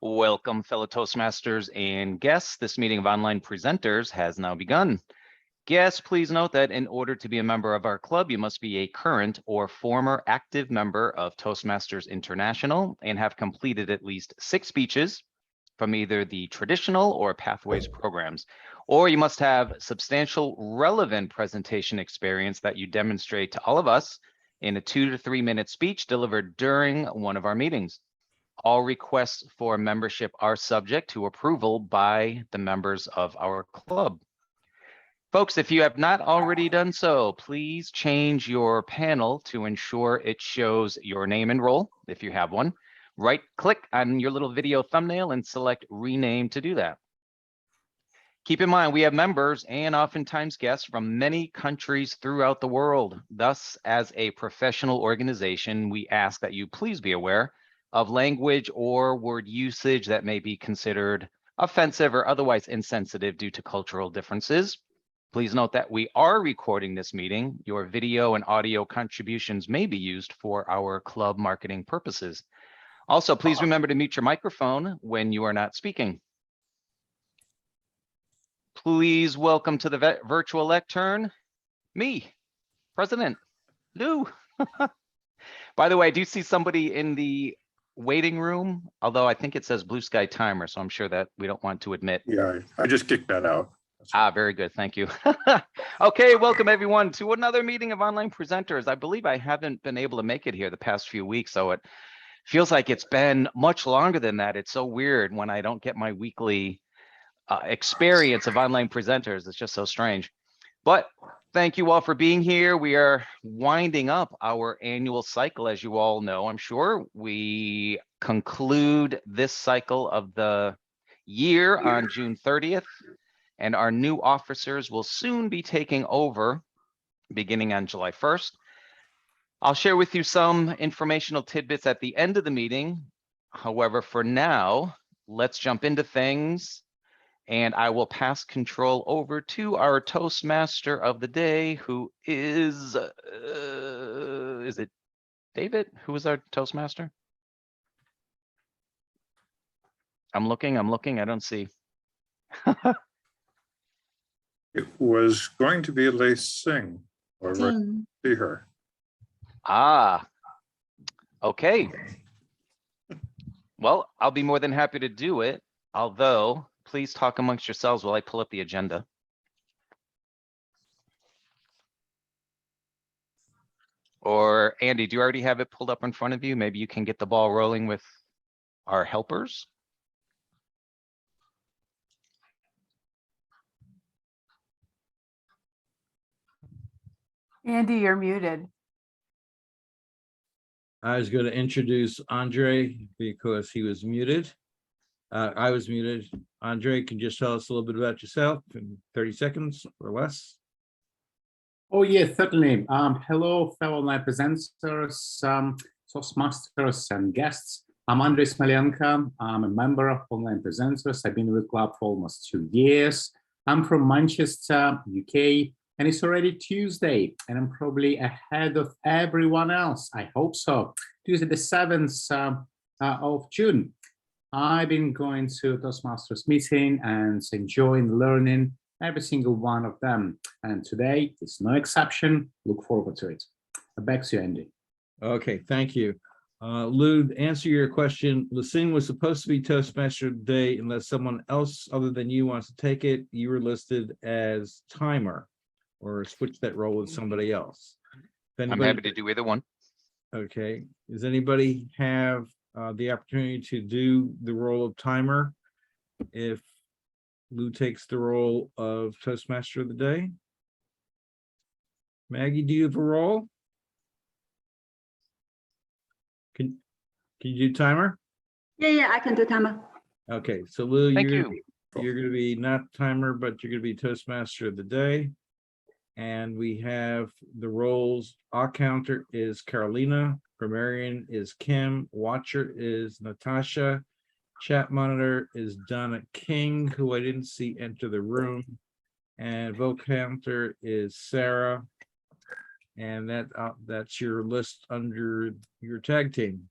Welcome, fellow Toastmasters and guests. This meeting of online presenters has now begun. Guests, please note that in order to be a member of our club, you must be a current or former active member of Toastmasters International and have completed at least 6 speeches from either the traditional or Pathways programs, or you must have substantial relevant presentation experience that you demonstrate to all of us in a 2 to 3 minute speech delivered during one of our meetings. All requests for membership are subject to approval by the members of our club. Folks, if you have not already done so, please change your panel to ensure it shows your name and role, if you have one. Right-click on your little video thumbnail and select Rename to do that. Keep in mind, we have members and oftentimes guests from many countries throughout the world. Thus, as a professional organization, we ask that you please be aware of language or word usage that may be considered offensive or otherwise insensitive due to cultural differences. Please note that we are recording this meeting. Your video and audio contributions may be used for our club marketing purposes. Also, please remember to mute your microphone when you are not speaking. Please welcome to the virtual lectern, me, President Lou. By the way, I do see somebody in the waiting room, although I think it says Blue Sky Timer, so I'm sure that we don't want to admit. Yeah, I just kicked that out. Very good. Thank you. Okay, welcome everyone to another meeting of online presenters. I believe I haven't been able to make it here the past few weeks, so it feels like it's been much longer than that. It's so weird when I don't get my weekly experience of online presenters. It's just so strange. But thank you all for being here. We are winding up our annual cycle, as you all know, I'm sure. We conclude this cycle of the year on June 30th, and our new officers will soon be taking over beginning on July 1st. I'll share with you some informational tidbits at the end of the meeting. However, for now, let's jump into things. And I will pass control over to our Toastmaster of the day, who is it David? Who is our Toastmaster? I'm looking, I don't see. It was going to be Lei Singh, however, I didn't see her. Okay. Well, I'll be more than happy to do it, although please talk amongst yourselves while I pull up the agenda. Or Andy, do you already have it pulled up in front of you? Maybe you can get the ball rolling with our helpers. Andy, you're muted. I was going to introduce Andre because he was muted. I was muted. Andre, can you just tell us a little bit about yourself in 30 seconds or less? Oh, yes, certainly. Hello, fellow online presenters, Toastmasters and guests. I'm Andres Malianka. I'm a member of Online Presenters. I've been with the club for almost 2 years. I'm from Manchester, UK, and it's already Tuesday, and I'm probably ahead of everyone else. I hope so. Tuesday, the 7th of June. I've been going to Toastmasters meeting and enjoying learning every single one of them. And today is no exception. Look forward to it. Back to you, Andy. Okay, thank you. Lou, to answer your question, Lei Singh was supposed to be Toastmaster today unless someone else other than you wants to take it. You were listed as timer or switch that role with somebody else. I'm happy to do either one. Okay. Does anybody have the opportunity to do the role of timer if Lou takes the role of Toastmaster of the day? Maggie, do you have a role? Can you do timer? Yeah, I can do timer. Okay, so Lou, Thank you're you. going to be not timer, but you're going to be Toastmaster of the day. And we have the roles. Our counter is Carolina. Marianne is Kim. Watcher is Natasha. Chat monitor is Donna King, who I didn't see enter the room. And vote counter is Sarah. And that's your list under your tag team.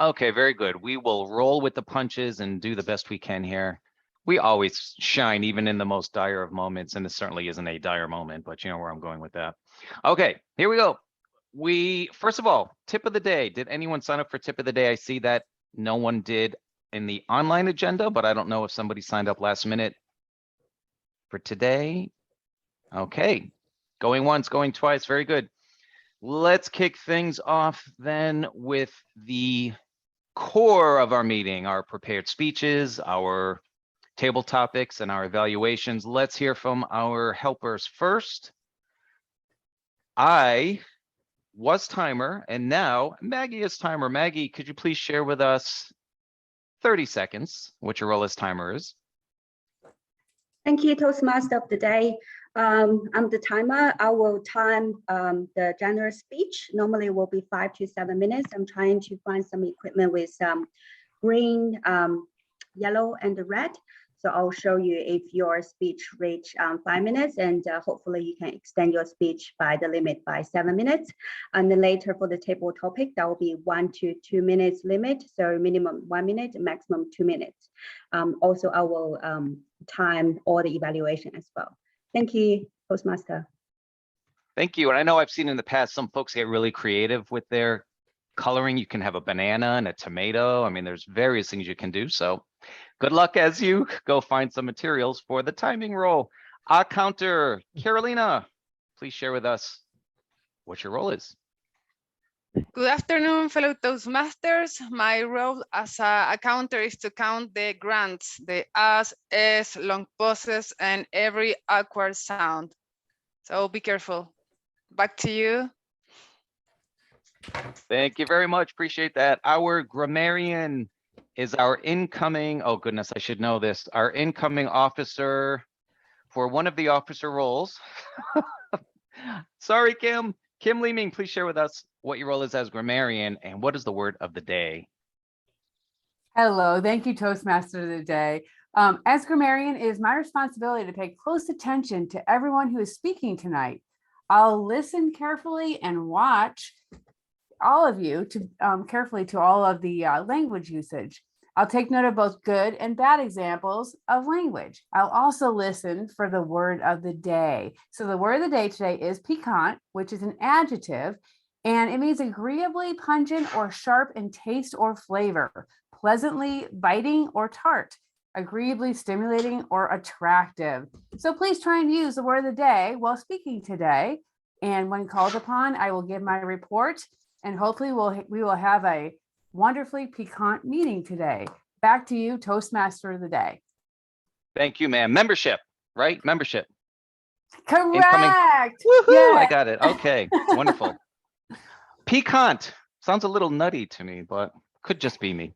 Okay, very good. We will roll with the punches and do the best we can here. We always shine even in the most dire of moments, and this certainly isn't a dire moment, but you know where I'm going with that. Okay, here we go. First of all, tip of the day. Did anyone sign up for tip of the day? I see that no one did in the online agenda, but I don't know if somebody signed up last minute for today. Okay, going once, going twice. Very good. Let's kick things off then with the core of our meeting, our prepared speeches, our table topics, and our evaluations. Let's hear from our helpers first. I was timer, and now Maggie is timer. Maggie, could you please share with us 30 seconds what your role as timer is? Thank you, Toastmaster of the day. I'm the timer. I will time the general speech. Normally will be 5 to 7 minutes. I'm trying to find some equipment with green, yellow, and red. So I'll show you if your speech reach 5 minutes, and hopefully you can extend your speech by the limit by 7 minutes. And then later for the table topic, that will be 1 to 2 minutes limit. So minimum 1 minute, maximum 2 minutes. Also, I will time all the evaluation as well. Thank you, Toastmaster. Thank you. And I know I've seen in the past, some folks get really creative with their coloring. You can have a banana and a tomato. I mean, there's various things you can do. So good luck as you go find some materials for the timing roll. Our counter, Carolina, please share with us what your role is. Good afternoon, fellow Toastmasters. My role as a counter is to count the grunts, the as, es, long pauses, and every awkward sound. So be careful. Back to you. Thank you very much. Appreciate that. Our grammarian is our incoming, oh goodness, I should know this, our incoming officer for one of the officer roles. Sorry, Kim. Kim Leeming, please share with us what your role is as grammarian and what is the word of the day? Hello, thank you, Toastmaster of the day. As grammarian, it is my responsibility to pay close attention to everyone who is speaking tonight. I'll listen carefully and watch all of you to carefully to all of the language usage. I'll take note of both good and bad examples of language. I'll also listen for the word of the day. So the word of the day today is piquant, which is an adjective, and it means agreeably pungent or sharp in taste or flavor, pleasantly biting or tart, agreeably stimulating or attractive. So please try and use the word of the day while speaking today. And when called upon, I will give my report, and hopefully we will have a wonderfully piquant meeting today. Back to you, Toastmaster of the day. Thank you, ma'am. Membership, right? Membership. Correct. Woohoo, Yeah. I got it. Okay, wonderful. Piquant sounds a little nutty to me, but could just be me.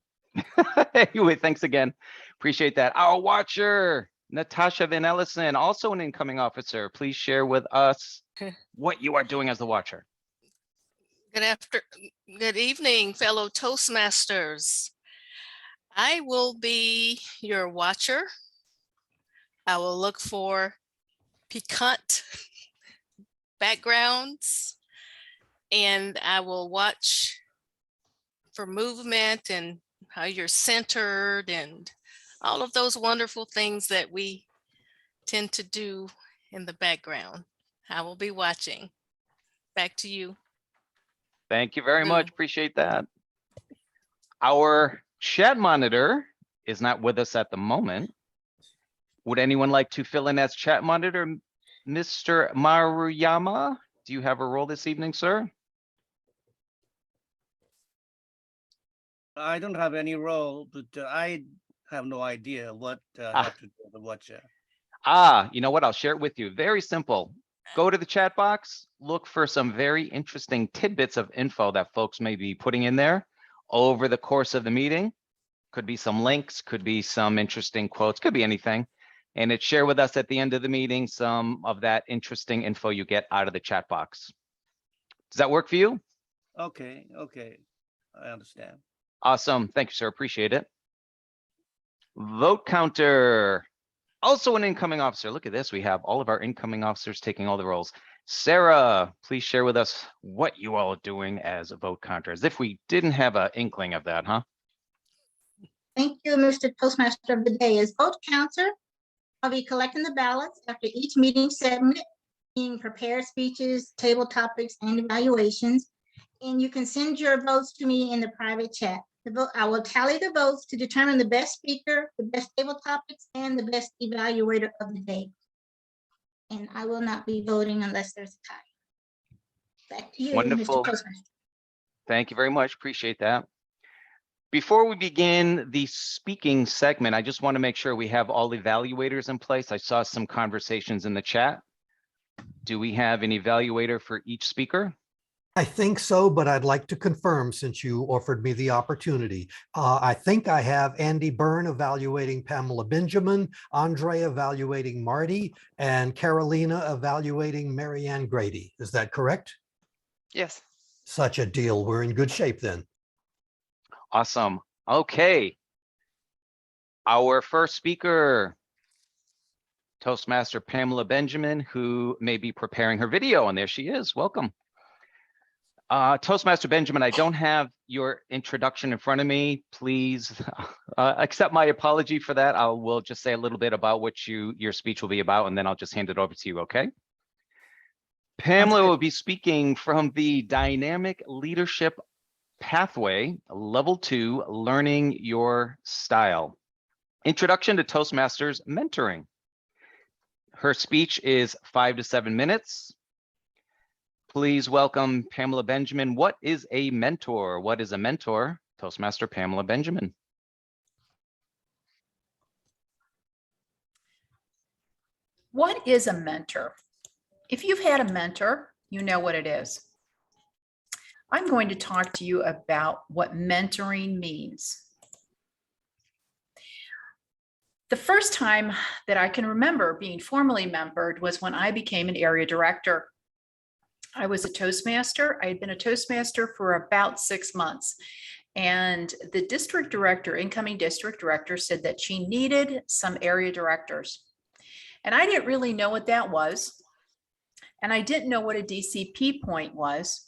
Anyway, thanks again. Appreciate that. Our watcher, Natasha Van Ellison, also an incoming officer. Please share with us what you are doing as the watcher. Good evening, fellow Toastmasters. I will be your watcher. I will look for piquant backgrounds, and I will watch for movement and how you're centered and all of those wonderful things that we tend to do in the background. I will be watching. Back to you. Thank you very much. Appreciate that. Our chat monitor is not with us at the moment. Would anyone like to fill in as chat monitor? Mr. Maruyama, do you have a role this evening, sir? I don't have any role, but I have no idea what I have to do as a watcher. You know what? I'll share it with you. Very simple. Go to the chat box, look for some very interesting tidbits of info that folks may be putting in there over the course of the meeting. Could be some links, could be some interesting quotes, could be anything. And it's share with us at the end of the meeting some of that interesting info you get out of the chat box. Does that work for you? Okay, I understand. Awesome. Thank you, sir. Appreciate it. Vote counter. Also an incoming officer. Look at this. We have all of our incoming officers taking all the roles. Sarah, please share with us what you all are doing as a vote counter, as if we didn't have an inkling of that, huh? Thank you, Mr. Toastmaster of the Day. As vote counter, I'll be collecting the ballots after each meeting segment, being prepared speeches, table topics, and evaluations. And you can send your votes to me in the private chat. I will tally the votes to determine the best speaker, the best table topics, and the best evaluator of the day. And I will not be voting unless there's a tie. Back to you, Wonderful. Mr. Toastmaster. Thank you very much. Appreciate that. Before we begin the speaking segment, I just want to make sure we have all evaluators in place. I saw some conversations in the chat. Do we have an evaluator for each speaker? I think so, but I'd like to confirm since you offered me the opportunity. I think I have Andy Byrne evaluating Pamela Benjamin, Andre evaluating Marty, and Carolina evaluating Marianne Grady. Is that correct? Yes. Such a deal. We're in good shape then. Awesome. Okay. Our first speaker, Toastmaster Pamela Benjamin, who may be preparing her video, and there she is. Welcome. Toastmaster Benjamin, I don't have your introduction in front of me. Please accept my apology for that. We'll just say a little bit about what your speech will be about, and then I'll just hand it over to you, okay? Pamela will be speaking from the Dynamic Leadership Pathway, Level 2, Learning Your Style. Introduction to Toastmasters Mentoring. Her speech is 5 to 7 minutes. Please welcome Pamela Benjamin. What is a mentor? What is a mentor? Toastmaster Pamela Benjamin. What is a mentor? If you've had a mentor, you know what it is. I'm going to talk to you about what mentoring means. The first time that I can remember being formally mentored was when I became an area director. I was a Toastmaster. I had been a Toastmaster for about 6 months. And the district director, incoming district director, said that she needed some area directors. And I didn't really know what that was. And I didn't know what a DCP point was.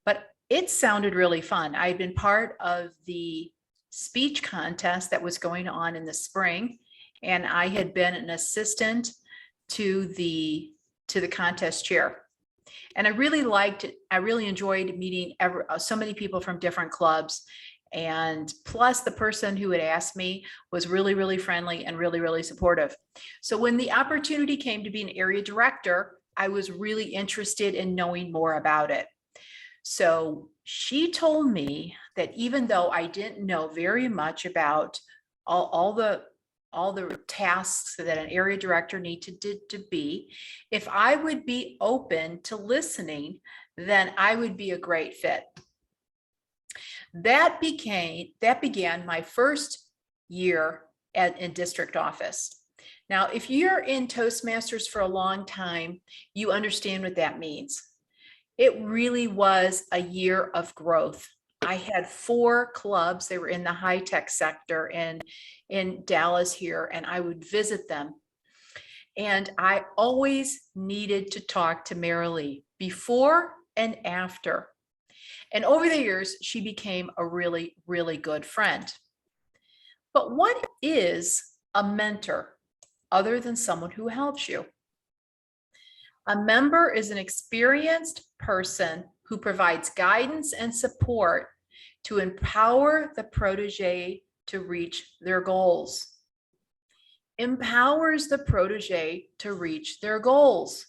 But it sounded really fun. I had been part of the speech contest that was going on in the spring. And I had been an assistant to the contest chair. And I really liked it. I really enjoyed meeting so many people from different clubs. And plus the person who had asked me was really, really friendly and really, really supportive. So when the opportunity came to be an area director, I was really interested in knowing more about it. So she told me that even though I didn't know very much about all the tasks that an area director needed to be, if I would be open to listening, then I would be a great fit. That began my first year in district office. Now, if you're in Toastmasters for a long time, you understand what that means. It really was a year of growth. I had 4 clubs. They were in the high-tech sector in Dallas here, and I would visit them. And I always needed to talk to Marilee before and after. And over the years, she became a really, really good friend. But what is a mentor other than someone who helps you? A member is an experienced person who provides guidance and support to empower the protege to reach their goals. Empowers the protege to reach their goals.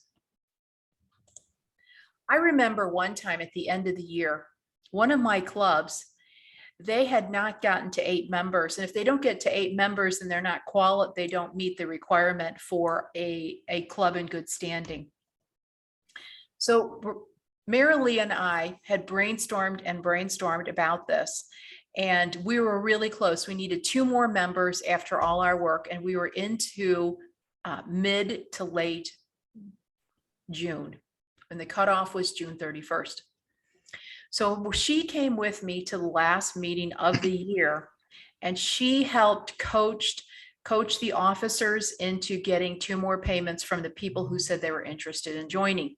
I remember one time at the end of the year, one of my clubs, they had not gotten to 8 members. And if they don't get to 8 members, then they're not they don't meet the requirement for a club in good standing. So Marilee and I had brainstormed about this, and we were really close. We needed 2 more members after all our work, and we were into mid to late June, and the cutoff was June 31st. So she came with me to the last meeting of the year, and she helped coach the officers into getting 2 more payments from the people who said they were interested in joining.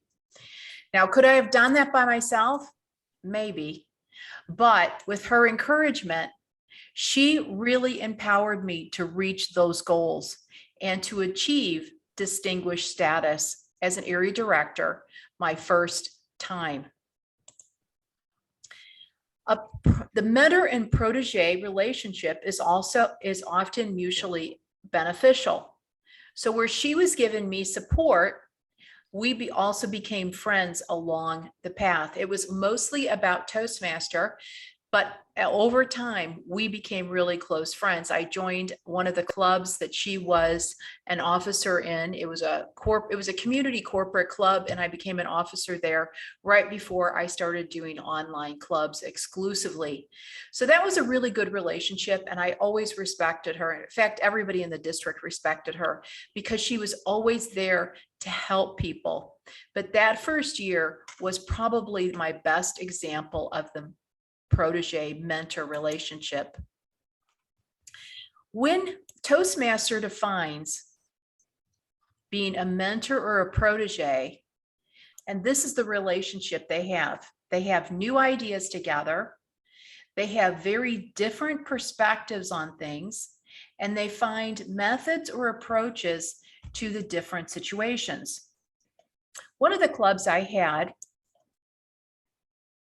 Now, could I have done that by myself? Maybe. But with her encouragement, she really empowered me to reach those goals and to achieve distinguished status as an area director my first time. The mentor and protege relationship is often mutually beneficial. So where she was giving me support, we also became friends along the path. It was mostly about Toastmaster, but over time, we became really close friends. I joined one of the clubs that she was an officer in. It was a community corporate club, and I became an officer there right before I started doing online clubs exclusively. So that was a really good relationship, and I always respected her. In fact, everybody in the district respected her because she was always there to help people. But that first year was probably my best example of the protege mentor relationship. When Toastmaster defines being a mentor or a protege, and this is the relationship they have new ideas together, they have very different perspectives on things, and they find methods or approaches to the different situations. One of the clubs I had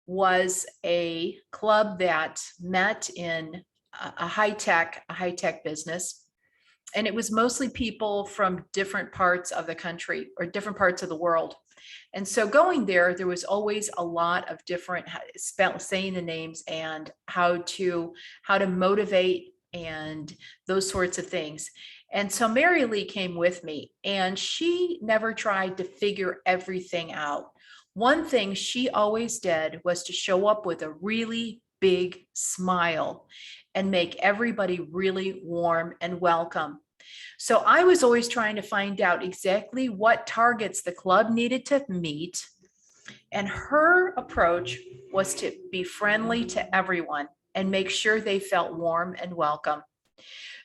was a club that met in a high-tech business. And it was mostly people from different parts of the country or different parts of the world. And so going there was always a lot of different saying the names and how to motivate and those sorts of things. And so Mary Lee came with me, and she never tried to figure everything out. One thing she always did was to show up with a really big smile and make everybody really warm and welcome. So I was always trying to find out exactly what targets the club needed to meet. And her approach was to be friendly to everyone and make sure they felt warm and welcome.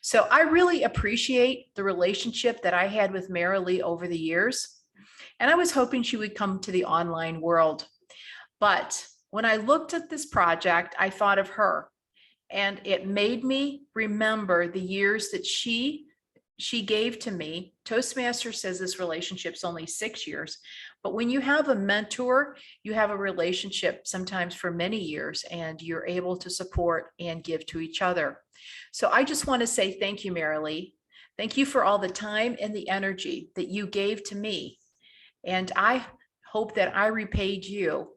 So I really appreciate the relationship that I had with Mary Lee over the years. And I was hoping she would come to the online world. But when I looked at this project, I thought of her, and it made me remember the years that she gave to me. Toastmaster says this relationship's only 6 years, but when you have a mentor, you have a relationship sometimes for many years, and you're able to support and give to each other. So I just want to say thank you, Mary Lee. Thank you for all the time and the energy that you gave to me. And I hope that I repaid you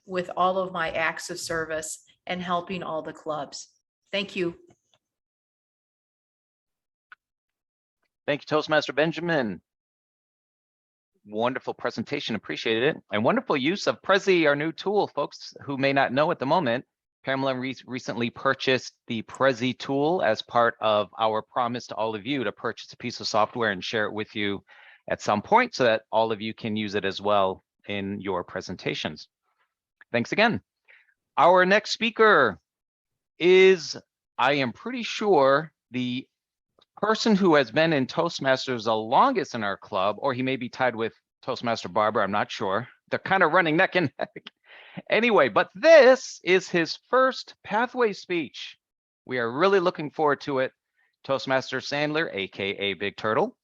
with all of my acts of service and helping all the clubs. Thank you. Thank you, Toastmaster Benjamin. Wonderful presentation, appreciated it. And wonderful use of Prezi, our new tool. Folks who may not know at the moment, Pamela recently purchased the Prezi tool as part of our promise to all of you to purchase a piece of software and share it with you at some point so that all of you can use it as well in your presentations. Thanks again. Our next speaker is, I am pretty sure, the person who has been in Toastmasters the longest in our club, or he may be tied with Toastmaster Barbara, I'm not sure. They're kind of running neck and neck. Anyway, but this is his first Pathway speech. We are really looking forward to it. Toastmaster Sandler, AKA Big Turtle.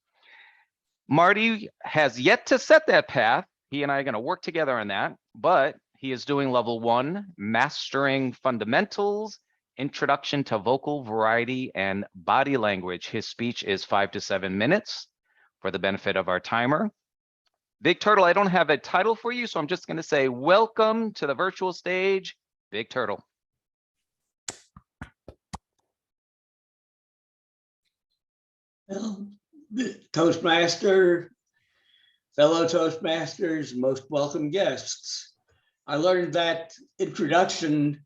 Marty has yet to set that path. He and I are going to work together on that, but he is doing level 1, Mastering Fundamentals, Introduction to Vocal Variety and Body Language. His speech is 5 to 7 minutes for the benefit of our timer. Big Turtle, I don't have a title for you, so I'm just going to say welcome to the virtual stage, Big Turtle. Well, Toastmaster, fellow Toastmasters, most welcome guests. I learned that introduction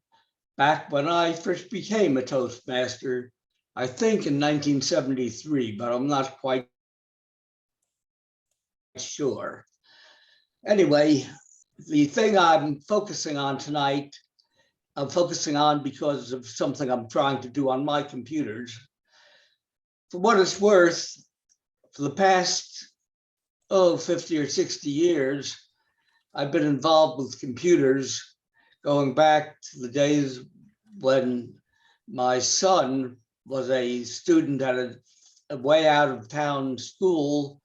back when I first became a Toastmaster, I think in 1973, but I'm not quite sure. Anyway, the thing I'm focusing on tonight, I'm focusing on because of something I'm trying to do on my computers. For what it's worth, for the past 50 or 60 years, I've been involved with computers going back to the days when my son was a student at a way out of town school,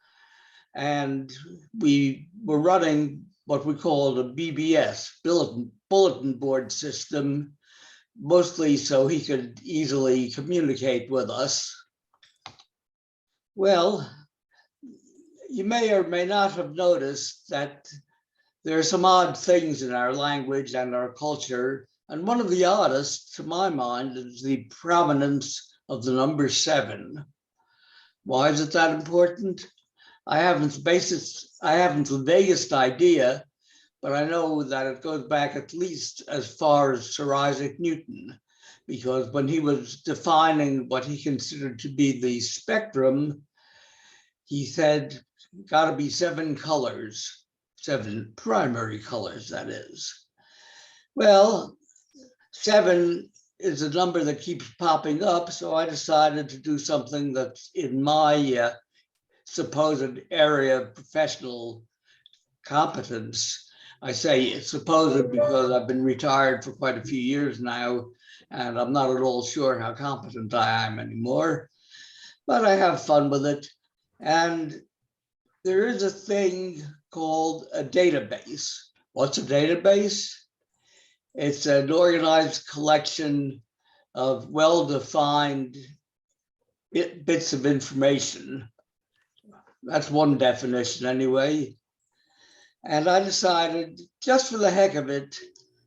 and we were running what we called a BBS, bulletin board system, mostly so he could easily communicate with us. Well, you may or may not have noticed that there are some odd things in our language and our culture, and one of the oddest, to my mind, is the prominence of the number 7. Why is it that important? I haven't the vaguest idea, but I know that it goes back at least as far as Sir Isaac Newton, because when he was defining what he considered to be the spectrum, he said, got to be 7 colors, 7 primary colors, that is. Well, 7 is a number that keeps popping up, so I decided to do something that's in my supposed area of professional competence. I say it's supposed because I've been retired for quite a few years now, and I'm not at all sure how competent I am anymore, but I have fun with it. And there is a thing called a database. What's a database? It's an organized collection of well-defined bits of information. That's one definition anyway. And I decided, just for the heck of it,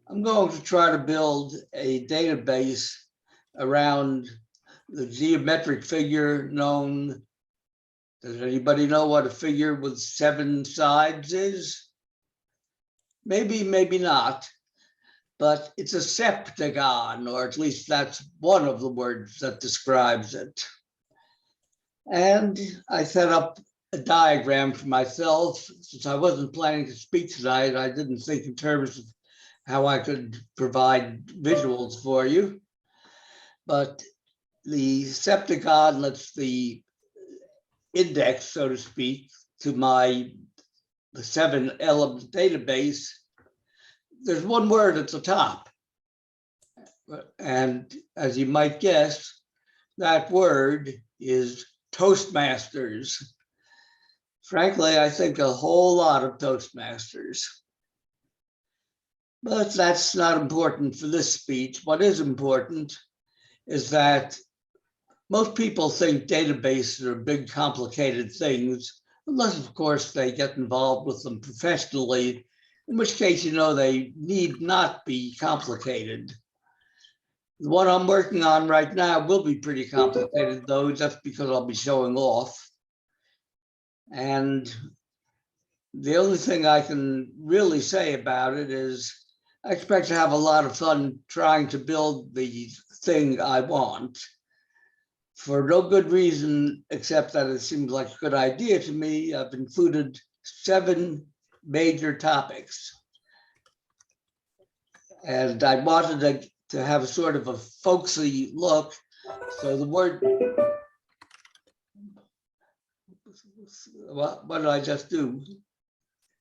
I'm going to try to build a database around the geometric figure known. Does anybody know what a figure with 7 sides is? Maybe, maybe not, but it's a septagon, or at least that's one of the words that describes it. And I set up a diagram for myself. Since I wasn't planning to speak tonight, I didn't think in terms of how I could provide visuals for you. But the septagon lets the index, so to speak, to my 7-element database. There's one word at the top. And as you might guess, that word is Toastmasters. Frankly, I think a whole lot of Toastmasters. But that's not important for this speech. What is important is that most people think databases are big, complicated things, unless, of course, they get involved with them professionally, in which case, you know, they need not be complicated. The one I'm working on right now will be pretty complicated, though, just because I'll be showing off. And the only thing I can really say about it is I expect to have a lot of fun trying to build the thing I want. For no good reason, except that it seems like a good idea to me, I've included 7 major topics. And I wanted to have a sort of a folksy look. So the word, what did I just do?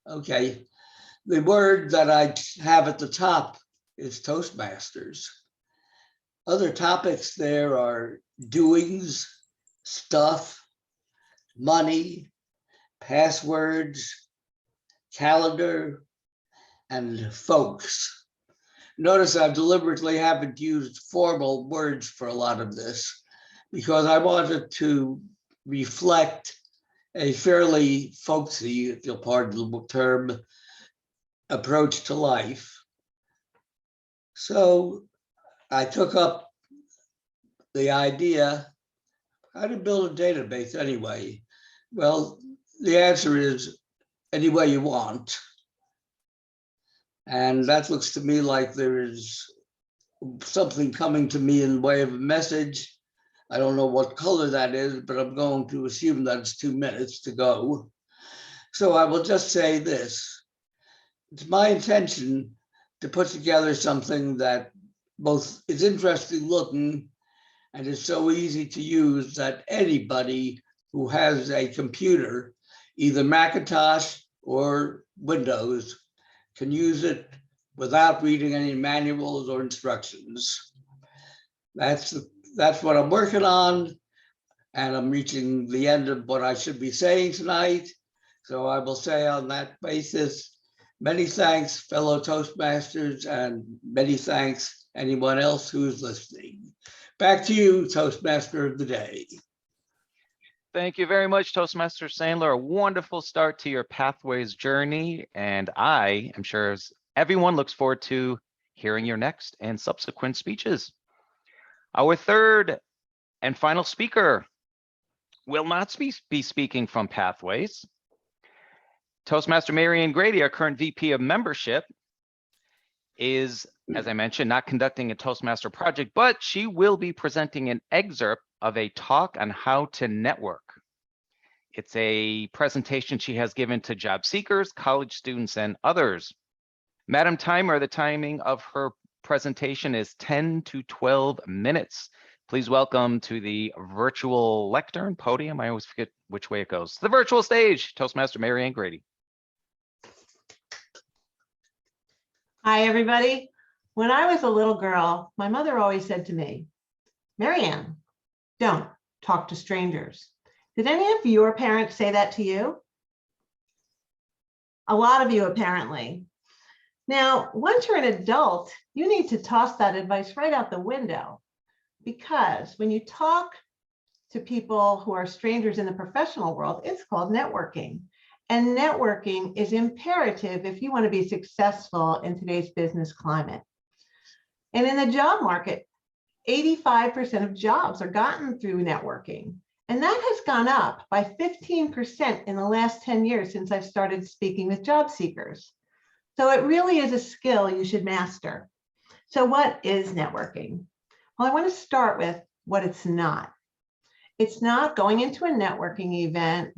Okay, the word that I have at the top is Toastmasters. Other topics there are doings, stuff, money, passwords, calendar, and folks. Notice I deliberately haven't used formal words for a lot of this because I wanted to reflect a fairly folksy, if you'll pardon the term, approach to life. So I took up the idea, how to build a database anyway? Well, the answer is any way you want. And that looks to me like there is something coming to me in the way of a message. I don't know what color that is, but I'm going to assume that it's 2 minutes to go. So I will just say this. It's my intention to put together something that both is interesting looking and is so easy to use that anybody who has a computer, either Macintosh or Windows, can use it without reading any manuals or instructions. That's what I'm working on, and I'm reaching the end of what I should be saying tonight. So I will say on that basis, many thanks, fellow Toastmasters, and many thanks anyone else who's listening. Back to you, Toastmaster of the Day. Thank you very much, Toastmaster Sandler. A wonderful start to your Pathways journey. And I am sure as everyone looks forward to hearing your next and subsequent speeches. Our third and final speaker will not be speaking from Pathways. Toastmaster Marianne Grady, our current VP of Membership, is, as I mentioned, not conducting a Toastmaster project, but she will be presenting an excerpt of a talk on how to network. It's a presentation she has given to job seekers, college students, and others. Madam Timer, the timing of her presentation is 10 to 12 minutes. Please welcome to the virtual lectern podium. I always forget which way it goes. The virtual stage, Toastmaster Marianne Grady. Hi, everybody. When I was a little girl, my mother always said to me, Marianne, don't talk to strangers. Did any of your parents say that to you? A lot of you, apparently. Now, once you're an adult, you need to toss that advice right out the window, because when you talk to people who are strangers in the professional world, it's called networking. And networking is imperative if you want to be successful in today's business climate. And in the job market, 85% of jobs are gotten through networking. And that has gone up by 15% in the last 10 years since I've started speaking with job seekers. So it really is a skill you should master. So what is networking? Well, I want to start with what it's not. It's not going into a networking event,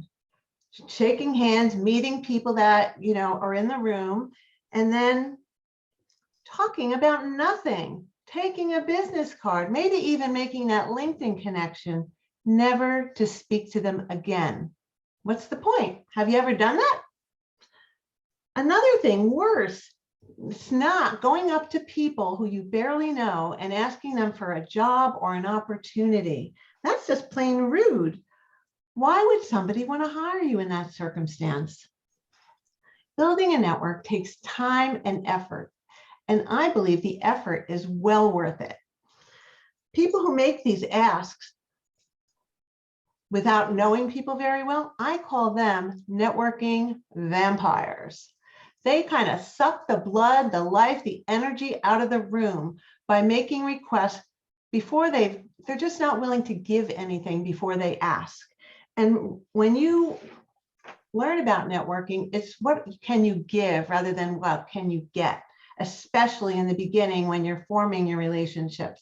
shaking hands, meeting people that, are in the room, and then talking about nothing, taking a business card, maybe even making that LinkedIn connection, never to speak to them again. What's the point? Have you ever done that? Another thing worse, it's not going up to people who you barely know and asking them for a job or an opportunity. That's just plain rude. Why would somebody want to hire you in that circumstance? Building a network takes time and effort, and I believe the effort is well worth it. People who make these asks without knowing people very well, I call them networking vampires. They kind of suck the blood, the life, the energy out of the room by making requests before they're just not willing to give anything before they ask. And when you learn about networking, it's what can you give rather than what can you get, especially in the beginning when you're forming your relationships.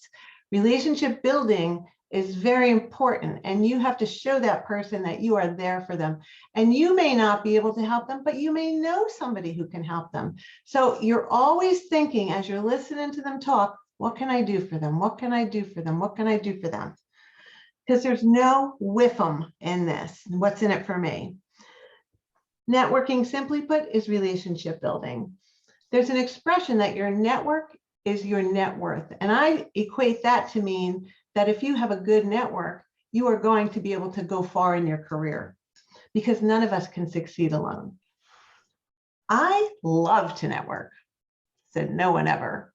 Relationship building is very important, and you have to show that person that you are there for them. And you may not be able to help them, but you may know somebody who can help them. So you're always thinking as you're listening to them talk, what can I do for them? What can I do for them? What can I do for them? Because there's no whiffum in this. What's in it for me? Networking, simply put, is relationship building. There's an expression that your network is your net worth. And I equate that to mean that if you have a good network, you are going to be able to go far in your career, because none of us can succeed alone. I love to network, said no one ever.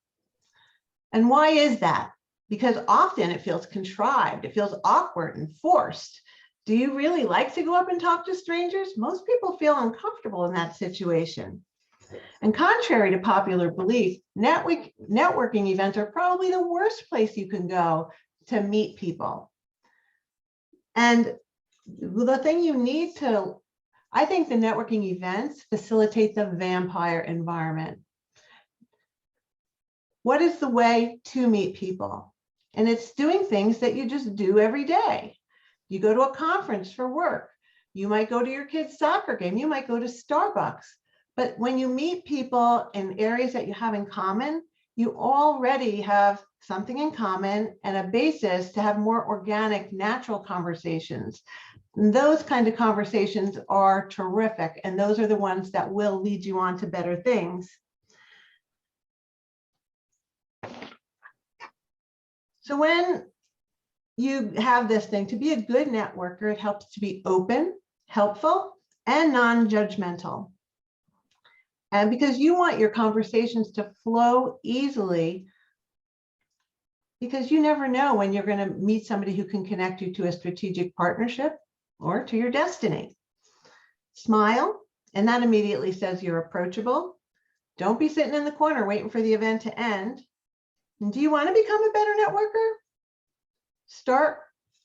And why is that? Because often it feels contrived, it feels awkward and forced. Do you really like to go up and talk to strangers? Most people feel uncomfortable in that situation. And contrary to popular belief, networking events are probably the worst place you can go to meet people. And the thing you need to, I think the networking events facilitate the vampire environment. What is the way to meet people? And it's doing things that you just do every day. You go to a conference for work. You might go to your kid's soccer game. You might go to Starbucks. But when you meet people in areas that you have in common, you already have something in common and a basis to have more organic, natural conversations. And those kind of conversations are terrific. And those are the ones that will lead you on to better things So when you have this thing, to be a good networker, it helps to be open, helpful, and non-judgmental. And because you want your conversations to flow easily, because you never know when you're going to meet somebody who can connect you to a strategic partnership or to your destiny. Smile, and that immediately says you're approachable. Don't be sitting in the corner waiting for the event to end. And do you want to become a better networker? Start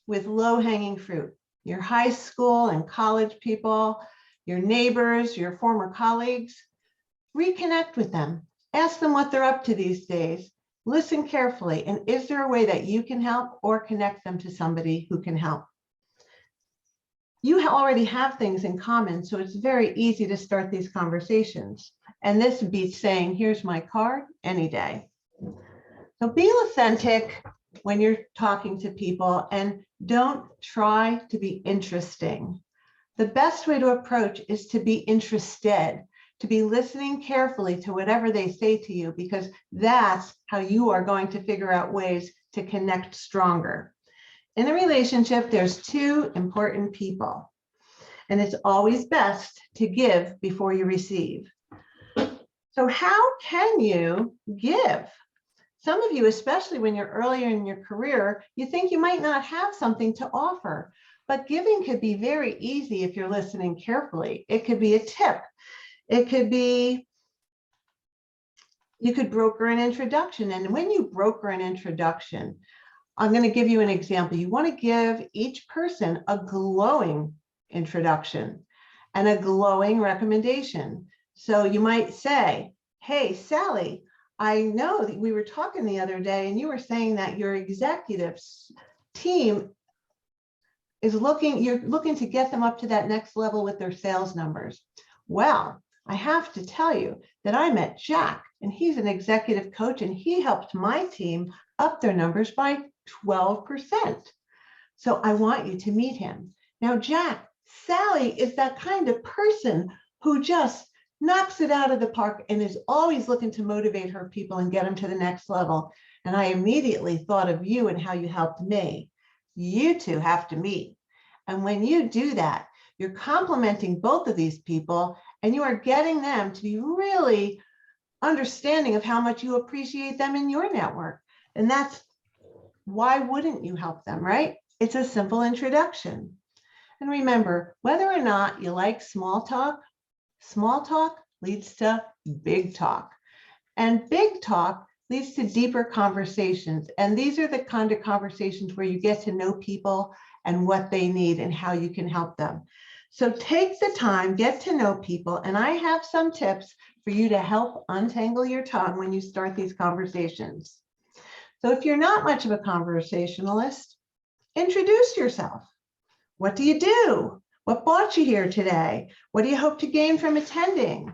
with low-hanging fruit. Your high school and college people, your neighbors, your former colleagues. Reconnect with them. Ask them what they're up to these days. Listen carefully. And is there a way that you can help or connect them to somebody who can help? You already have things in common, so it's very easy to start these conversations. And this beats saying, here's my card any day. So be authentic when you're talking to people and don't try to be interesting. The best way to approach is to be interested, to be listening carefully to whatever they say to you, because that's how you are going to figure out ways to connect stronger. In a relationship, there's two important people, and it's always best to give before you receive. So how can you give? Some of you, especially when you're earlier in your career, you think you might not have something to offer, but giving could be very easy if you're listening carefully. It could be a tip. It could be, you could broker an introduction. And when you broker an introduction, I'm going to give you an example. You want to give each person a glowing introduction and a glowing recommendation. So you might say, hey, Sally, I know that we were talking the other day and you were saying that your executives team is you're looking to get them up to that next level with their sales numbers. Well, I have to tell you that I met Jack, and he's an executive coach, and he helped my team up their numbers by 12%. So I want you to meet him. Now, Jack, Sally is that kind of person who just knocks it out of the park and is always looking to motivate her people and get them to the next level. And I immediately thought of you and how you helped me. You two have to meet. And when you do that, you're complimenting both of these people and you are getting them to be really understanding of how much you appreciate them in your network. And that's why wouldn't you help them, right? It's a simple introduction. And remember, whether or not you like small talk leads to big talk. And big talk leads to deeper conversations. And these are the kind of conversations where you get to know people and what they need and how you can help them. So take the time, get to know people. And I have some tips for you to help untangle your tongue when you start these conversations. So if you're not much of a conversationalist, introduce yourself. What do you do? What brought you here today? What do you hope to gain from attending?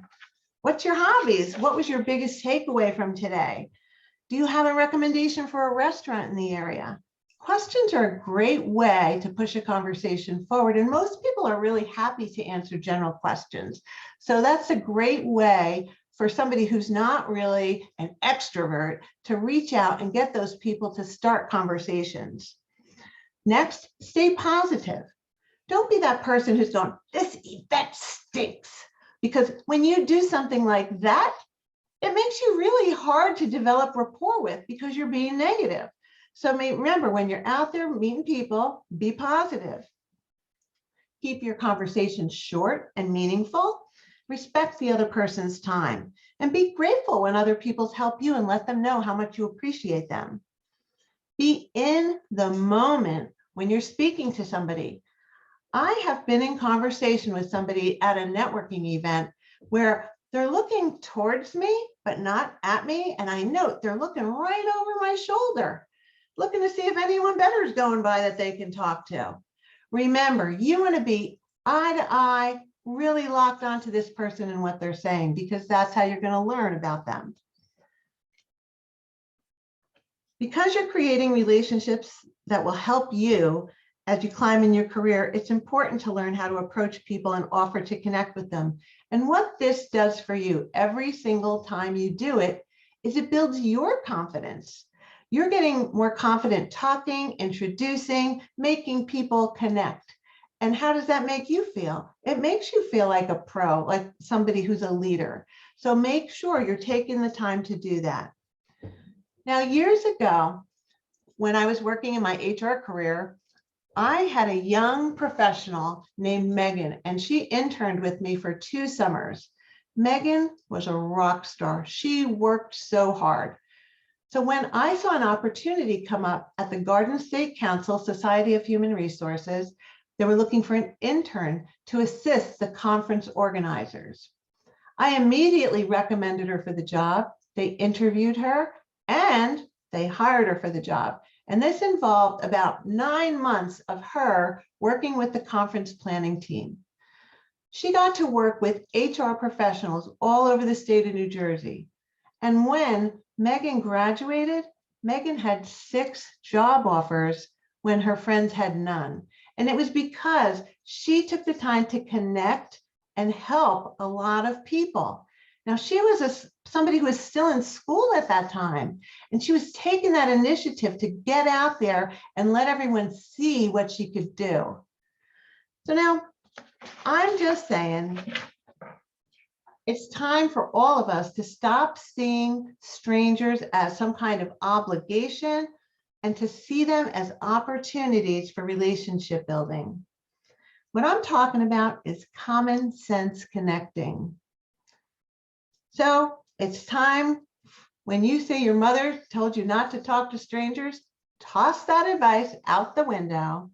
What's your hobbies? What was your biggest takeaway from today? Do you have a recommendation for a restaurant in the area? Questions are a great way to push a conversation forward, and most people are really happy to answer general questions. So that's a great way for somebody who's not really an extrovert to reach out and get those people to start conversations. Next, stay positive. Don't be that person who's going, this event stinks. Because when you do something like that, it makes you really hard to develop rapport with because you're being negative. So remember, when you're out there meeting people, be positive. Keep your conversations short and meaningful. Respect the other person's time. And be grateful when other people help you and let them know how much you appreciate them. Be in the moment when you're speaking to somebody. I have been in conversation with somebody at a networking event where they're looking towards me, but not at me. And I note they're looking right over my shoulder, looking to see if anyone better is going by that they can talk to. Remember, you want to be eye to eye, really locked onto this person and what they're saying, because that's how you're going to learn about them. Because you're creating relationships that will help you as you climb in your career, it's important to learn how to approach people and offer to connect with them. And what this does for you every single time you do it is it builds your confidence. You're getting more confident talking, introducing, making people connect. And how does that make you feel? It makes you feel like a pro, like somebody who's a leader. So make sure you're taking the time to do that. Now, years ago, when I was working in my HR career, I had a young professional named Megan, and she interned with me for 2 summers. Megan was a rock star. She worked so hard. So when I saw an opportunity come up at the Garden State Council Society of Human Resources, they were looking for an intern to assist the conference organizers. I immediately recommended her for the job. They interviewed her and they hired her for the job. And this involved about 9 months of her working with the conference planning team. She got to work with HR professionals all over the state of New Jersey. And when Megan graduated, Megan had 6 job offers when her friends had none. And it was because she took the time to connect and help a lot of people. Now, she was somebody who was still in school at that time, and she was taking that initiative to get out there and let everyone see what she could do. So now, I'm just saying, it's time for all of us to stop seeing strangers as some kind of obligation and to see them as opportunities for relationship building. What I'm talking about is common sense connecting. So it's time, when you say your mother told you not to talk to strangers, toss that advice out the window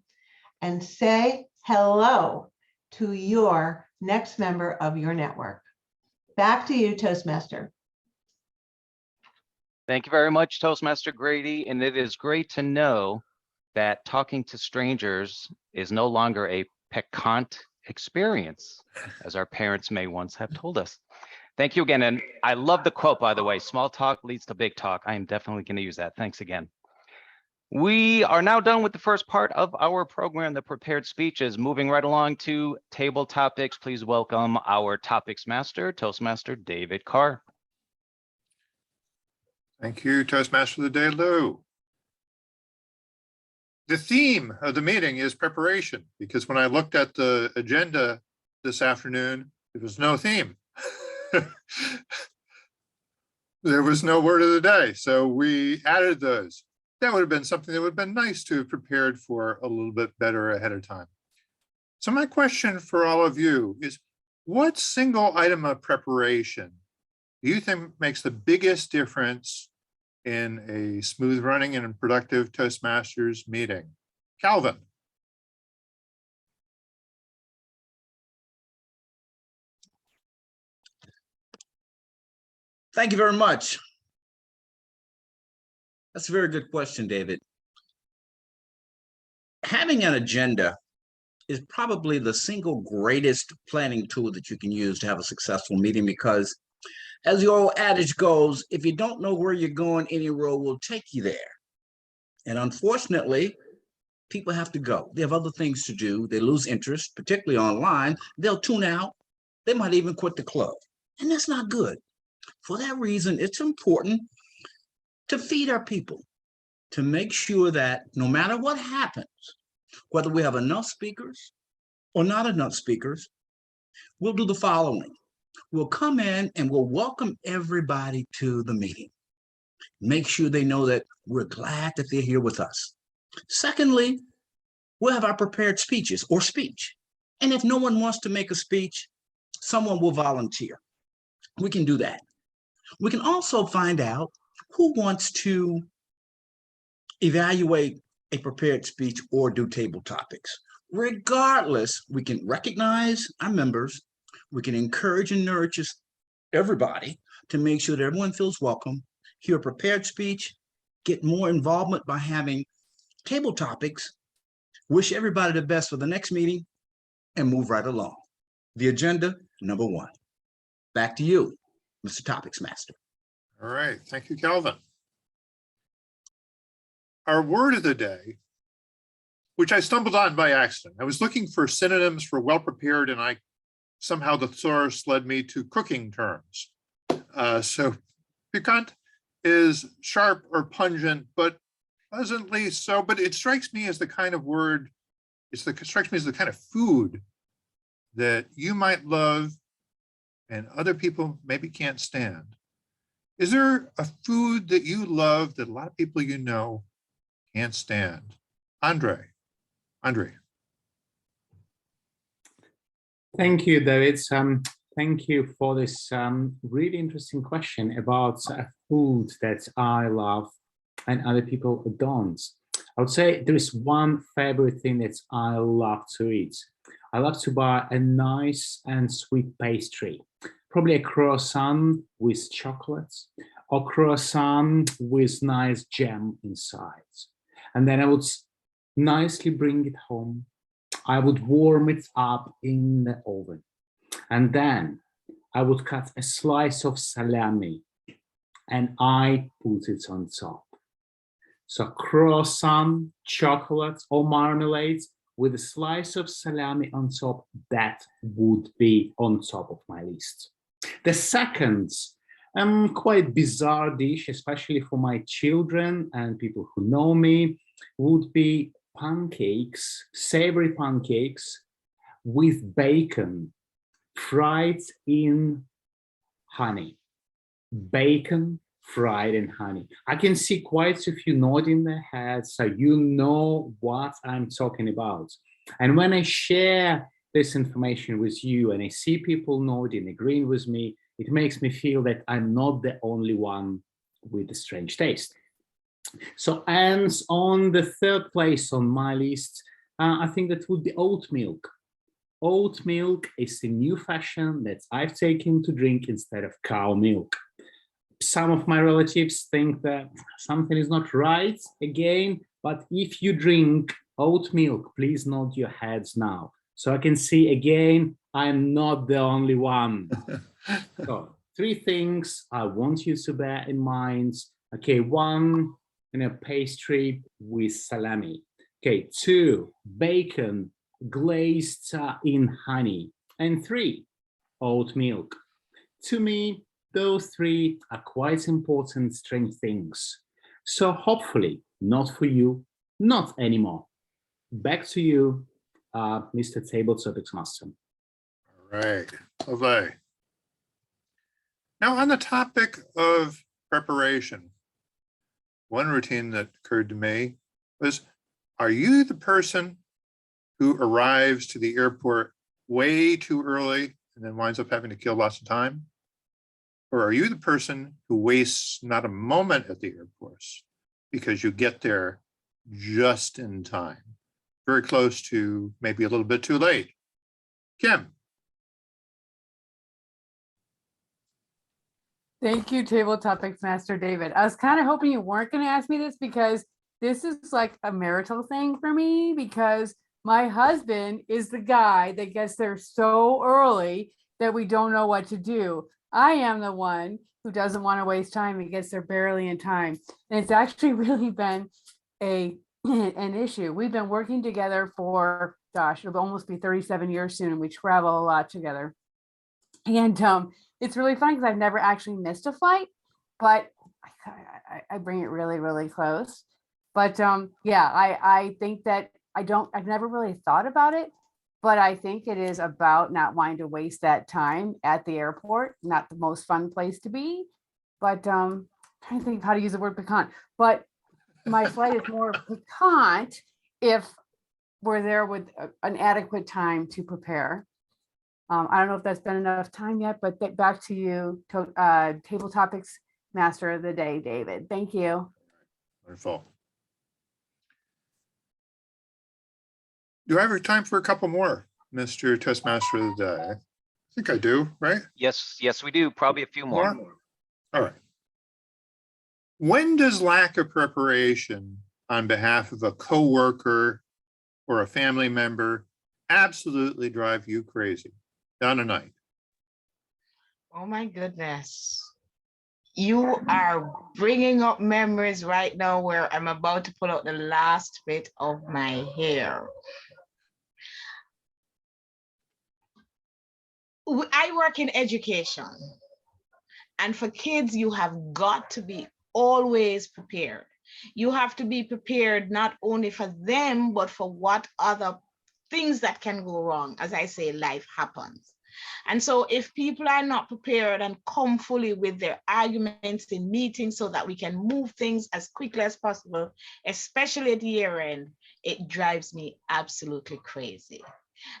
and say hello to your next member of your network. Back to you, Toastmaster. Thank you very much, Toastmaster Grady. And it is great to know that talking to strangers is no longer a piquant experience, as our parents may once have told us. Thank you again. And I love the quote, by the way, small talk leads to big talk. I am definitely going to use that. Thanks again. We are now done with the first part of our program, the prepared speeches. Moving right along to table topics, please welcome our topics master, Toastmaster David Carr. Thank you, Toastmaster of the Day, Lou. The theme of the meeting is preparation, because when I looked at the agenda this afternoon, there was no theme. There was no word of the day, so we added those. That would have been something that would have been nice to have prepared for a little bit better ahead of time. So my question for all of you is, what single item of preparation do you think makes the biggest difference in a smooth running and productive Toastmasters meeting? Calvin. Thank you very much. That's a very good question, David. Having an agenda is probably the single greatest planning tool that you can use to have a successful meeting, because as the old adage goes, if you don't know where you're going, any road will take you there. And unfortunately, people have to go. They have other things to do. They lose interest, particularly online. They'll tune out. They might even quit the club. And that's not good. For that reason, it's important to feed our people, to make sure that no matter what happens, whether we have enough speakers or not enough speakers, we'll do the following. We'll come in and we'll welcome everybody to the meeting. Make sure they know that we're glad that they're here with us. Secondly, we'll have our prepared speeches or speech. And if no one wants to make a speech, someone will volunteer. We can do that. We can also find out who wants to evaluate a prepared speech or do table topics. Regardless, we can recognize our members. We can encourage and nurture everybody to make sure that everyone feels welcome, hear a prepared speech, get more involvement by having table topics, wish everybody the best for the next meeting, and move right along. The agenda, number 1. Back to you, Mr. Topics Master. All right, thank you, Calvin. Our word of the day, which I stumbled on by accident. I was looking for synonyms for well-prepared, and somehow the source led me to cooking terms. So piquant is sharp or pungent, but pleasantly so. But it strikes me as the kind of word, strikes me as the kind of food that you might love and other people maybe can't stand. Is there a food that you love that a lot of people you know can't stand? Andre. Thank you, David. Thank you for this really interesting question about food that I love and other people don't. I would say there is one favorite thing that I love to eat. I love to buy a nice and sweet pastry, probably a croissant with chocolate or croissant with nice jam inside. And then I would nicely bring it home. I would warm it up in the oven. And then I would cut a slice of salami and I put it on top. So croissant, chocolate or marmalade with a slice of salami on top, that would be on top of my list. The second quite bizarre dish, especially for my children and people who know me, would be pancakes, savory pancakes with bacon fried in honey. Bacon fried in honey. I can see quite a few nodding their heads, so you know what I'm talking about. And when I share this information with you and I see people nodding, agreeing with me, it makes me feel that I'm not the only one with a strange taste. So, and on the third place on my list, I think that would be oat milk. Oat milk is a new fashion that I've taken to drink instead of cow milk. Some of my relatives think that something is not right again, but if you drink oat milk, please nod your heads now. So I can see again, I'm not the only one. So 3 things I want you to bear in mind. Okay, 1, pastry with salami. Okay, 2, bacon glazed in honey. And 3, oat milk. To me, those 3 are quite important strange things. So hopefully not for you, not anymore. Back to you, Mr. Table Topics Master. All right, lovely. Now on the topic of preparation, one routine that occurred to me was, are you the person who arrives to the airport way too early and then winds up having to kill lots of time? Or are you the person who wastes not a moment at the airport because you get there just in time, very close to maybe a little bit too late? Kim. Thank you, Table Topics Master David. I was kind of hoping you weren't going to ask me this because this is like a marital thing for me, because my husband is the guy that gets there so early that we don't know what to do. I am the one who doesn't want to waste time and gets there barely in time. And it's actually really been an issue. We've been working together for, gosh, it'll almost be 37 years soon, and we travel a lot together. And it's really fun because I've never actually missed a flight, but I bring it really, really close. But yeah, I think that I've never really thought about it, but I think it is about not wanting to waste that time at the airport. Not the most fun place to be, but trying to think how to use the word piquant. But my flight is more piquant if we're there with an adequate time to prepare. I don't know if that's been enough time yet, but back to you, Table Topics Master of the Day, David. Thank you. Wonderful. Do I have time for a couple more, Mr. Toastmaster of the Day? I think I do, right? Yes, we do. Probably a few more. All right. When does lack of preparation on behalf of a coworker or a family member absolutely drive you crazy? Donna Knight. Oh my goodness. You are bringing up memories right now where I'm about to pull out the last bit of my hair. I work in education. And for kids, you have got to be always prepared. You have to be prepared not only for them, but for what other things that can go wrong. As I say, life happens. And so if people are not prepared and come fully with their arguments in meetings so that we can move things as quickly as possible, especially at year end, it drives me absolutely crazy.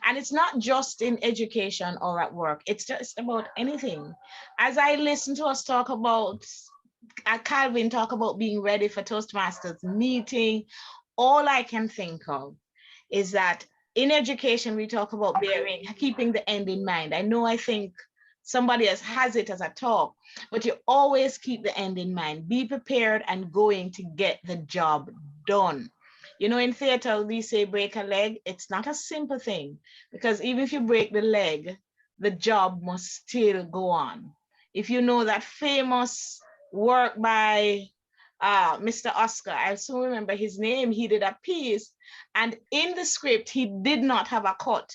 And it's not just in education or at work, it's just about anything. As I listen to us talk about, Calvin talk about being ready for Toastmasters meeting, all I can think of is that in education, we talk about keeping the end in mind. I think somebody else has it as a talk, but you always keep the end in mind. Be prepared and going to get the job done. You know, in theater, we say break a leg. It's not a simple thing, because even if you break the leg, the job must still go on. If you know that famous work by Mr. Oscar, I still remember his name, he did a piece, and in the script, he did not have a cut,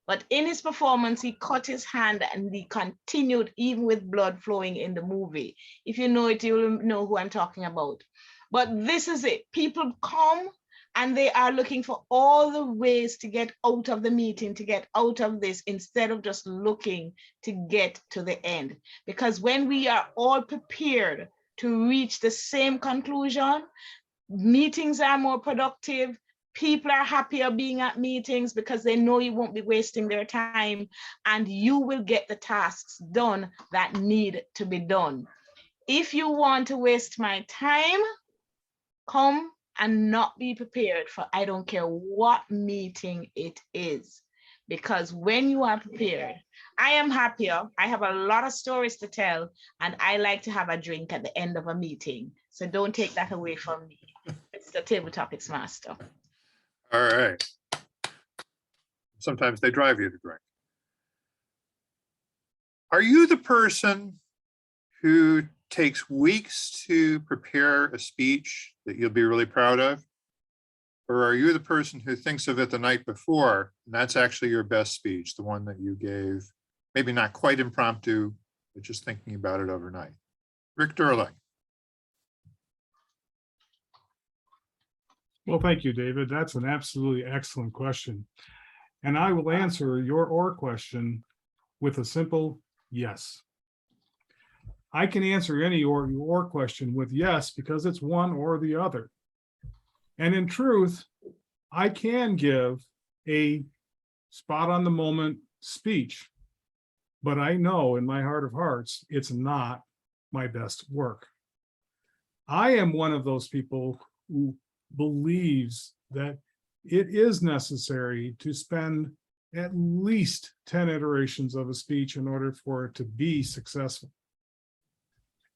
but in his performance, he cut his hand and he continued even with blood flowing in the movie. If you know it, you'll know who I'm talking about. But this is it. People come and they are looking for all the ways to get out of the meeting, to get out of this, instead of just looking to get to the end. Because when we are all prepared to reach the same conclusion, meetings are more productive, people are happier being at meetings because they know you won't be wasting their time, and you will get the tasks done that need to be done. If you want to waste my time, come and not be prepared for, I don't care what meeting it is. Because when you are prepared, I am happier. I have a lot of stories to tell, and I like to have a drink at the end of a meeting. So don't take that away from me. It's the Table Topics Master. All right. Sometimes they drive you to drink. Are you the person who takes weeks to prepare a speech that you'll be really proud of? Or are you the person who thinks of it the night before, and that's actually your best speech, the one that you gave, maybe not quite impromptu, but just thinking about it overnight? Rick Durling. Well, thank you, David. That's an absolutely excellent question. And I will answer your or question with a simple yes. I can answer any or question with yes, because it's one or the other. And in truth, I can give a spot on the moment speech, but I know in my heart of hearts, it's not my best work. I am one of those people who believes that it is necessary to spend at least 10 iterations of a speech in order for it to be successful.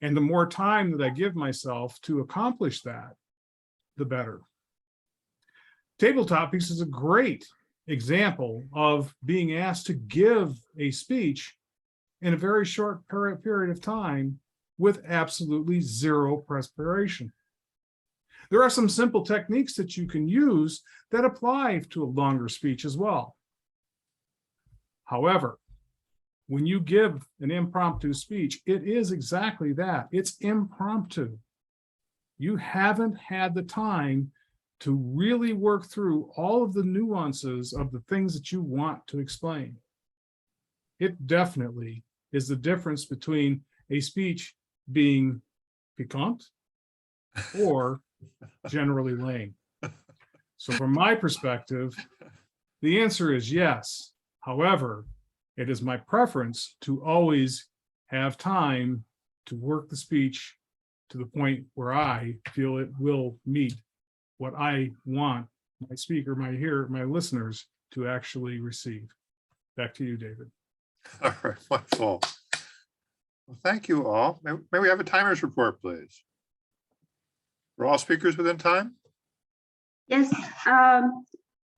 And the more time that I give myself to accomplish that, the better. Table Topics is a great example of being asked to give a speech in a very short period of time with absolutely zero preparation. There are some simple techniques that you can use that apply to a longer speech as well. However, when you give an impromptu speech, it is exactly that. It's impromptu. You haven't had the time to really work through all of the nuances of the things that you want to explain. It definitely is the difference between a speech being piquant or generally lame. So from my perspective, the answer is yes. However, it is my preference to always have time to work the speech to the point where I feel it will meet what I want my speaker, my listeners to actually receive. Back to you, David. All right, wonderful. Well, thank you all. May we have a timer's report, please? Are all speakers within time? Yes,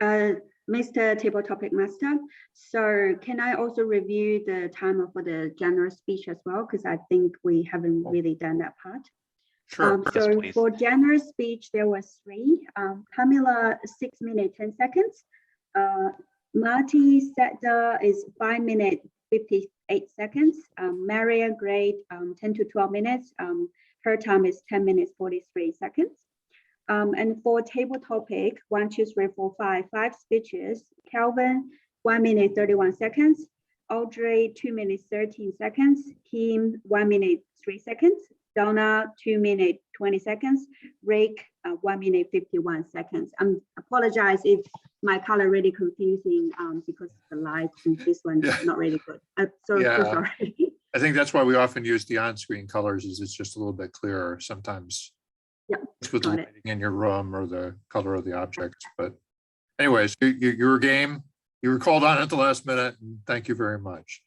Mr. Table Topic Master. So can I also review the timer for the general speech as well? Because I think we haven't really done that part. Sure. So for general speech, there was 3. Pamela, 6 minutes, 10 seconds. Marty Sandler is 5 minutes, 58 seconds. Marianne Grade, 10 to 12 minutes. Her time is 10 minutes, 43 seconds. And for table topic, 1, 2, 3, 4, 5 speeches. Calvin, 1 minute, 31 seconds. Audrey, 2 minutes, 13 seconds. Kim, 1 minute, 3 seconds. Donna, 2 minutes, 20 seconds. Rick, 1 minute, 51 seconds. I apologize if my color really confusing because the light in this one is not really good. So sorry. I think that's why we often use the on-screen colors, is it's just a little bit clearer sometimes. Yeah, with the lighting in your room or the color of the objects. But anyways, you were game. You were called on at the last minute, and thank you very much.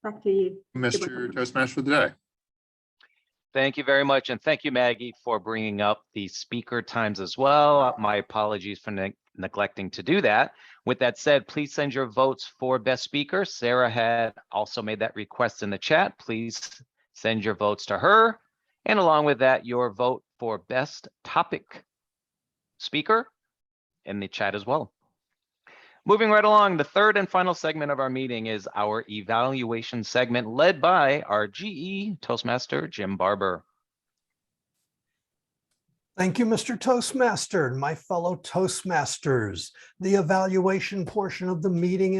Back to you. Mr. Toastmaster for the day. Thank you very much. And thank you, Maggie, for bringing up the speaker times as well. My apologies for neglecting to do that. With that said, please send your votes for best speaker. Sarah had also made that request in the chat. Please send your votes to her. And along with that, your vote for best topic speaker in the chat as well. Moving right along, the third and final segment of our meeting is our evaluation segment led by our GE Toastmaster, Jim Barber. Thank you, Mr. Toastmaster, and my fellow Toastmasters. The evaluation portion of the meeting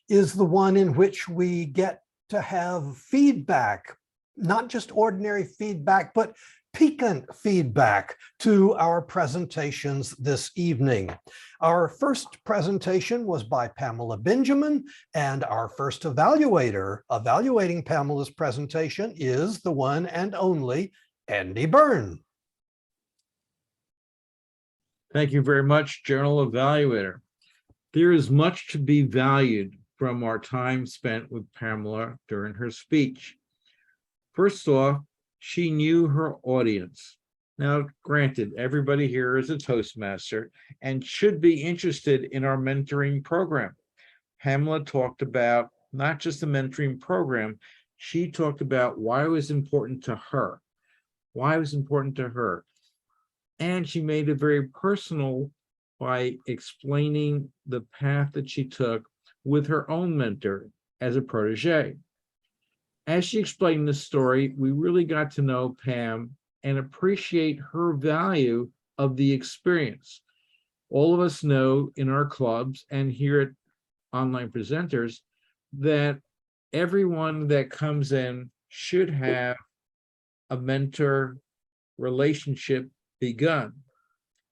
is the one in which we get to have feedback, not just ordinary feedback, but piquant feedback to our presentations this evening. Our first presentation was by Pamela Benjamin, and our first evaluator evaluating Pamela's presentation is the one and only Andy Byrne. Thank you very much, Journal Evaluator. There is much to be valued from our time spent with Pamela during her speech. First off, she knew her audience. Now, granted, everybody here is a Toastmaster and should be interested in our mentoring program. Pamela talked about not just the mentoring program, she talked about why it was important to her, And she made it very personal by explaining the path that she took with her own mentor as a protege. As she explained this story, we really got to know Pam and appreciate her value of the experience. All of us know in our clubs and here at Online Presenters that everyone that comes in should have a mentor relationship begun.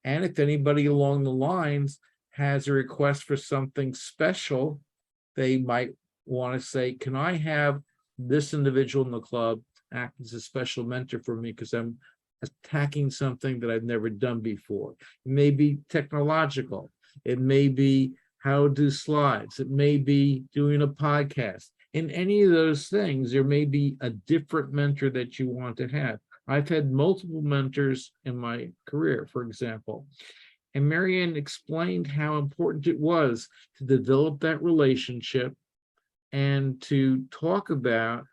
And if anybody along the lines has a request for something special, they might want to say, can I have this individual in the club act as a special mentor for me because I'm attacking something that I've never done before. It may be technological. It may be how to do slides. It may be doing a podcast. In any of those things, there may be a different mentor that you want to have. I've had multiple mentors in my career, for example, and Marianne explained how important it was to develop that relationship and to talk about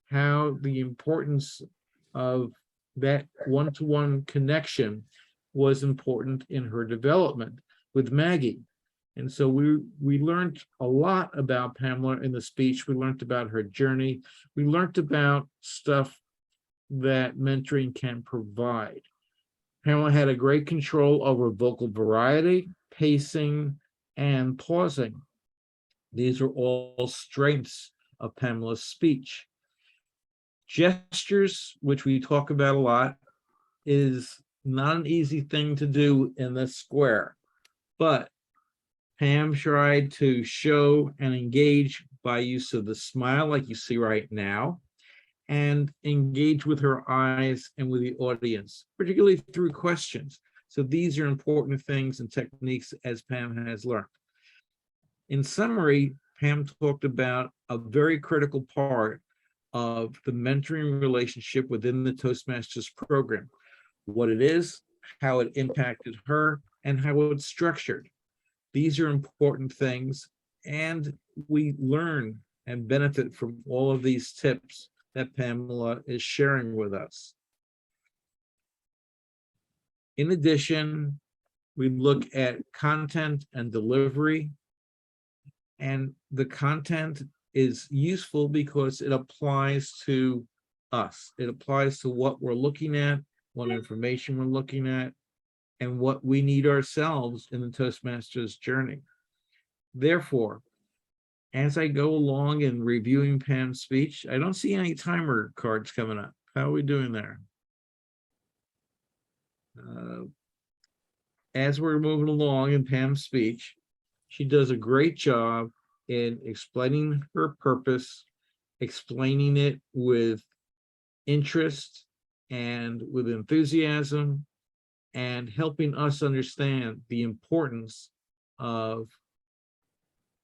how the importance of that one-to-one connection was important in her development with Maggie. And so we learned a lot about Pamela in the speech. We learned about her journey. We learned about stuff that mentoring can provide. Pamela had a great control over vocal variety, pacing, and pausing. These are all strengths of Pamela's speech. Gestures, which we talk about a lot, is not an easy thing to do in this square, but Pam tried to show and engage by use of the smile like you see right now, and engage with her eyes and with the audience, particularly through questions. So these are important things and techniques as Pam has learned. In summary, Pam talked about a very critical part of the mentoring relationship within the Toastmasters program, what it is, how it impacted her, and how it's structured. These are important things, and we learn and benefit from all of these tips that Pamela is sharing with us. In addition, we look at content and delivery, and the content is useful because it applies to us. It applies to what we're looking at, what information we're looking at, and what we need ourselves in the Toastmasters journey. Therefore, as I go along and reviewing Pam's speech, I don't see any timer cards coming up. How are we doing there? As we're moving along in Pam's speech, she does a great job in explaining her purpose, explaining it with interest and with enthusiasm, and helping us understand the importance of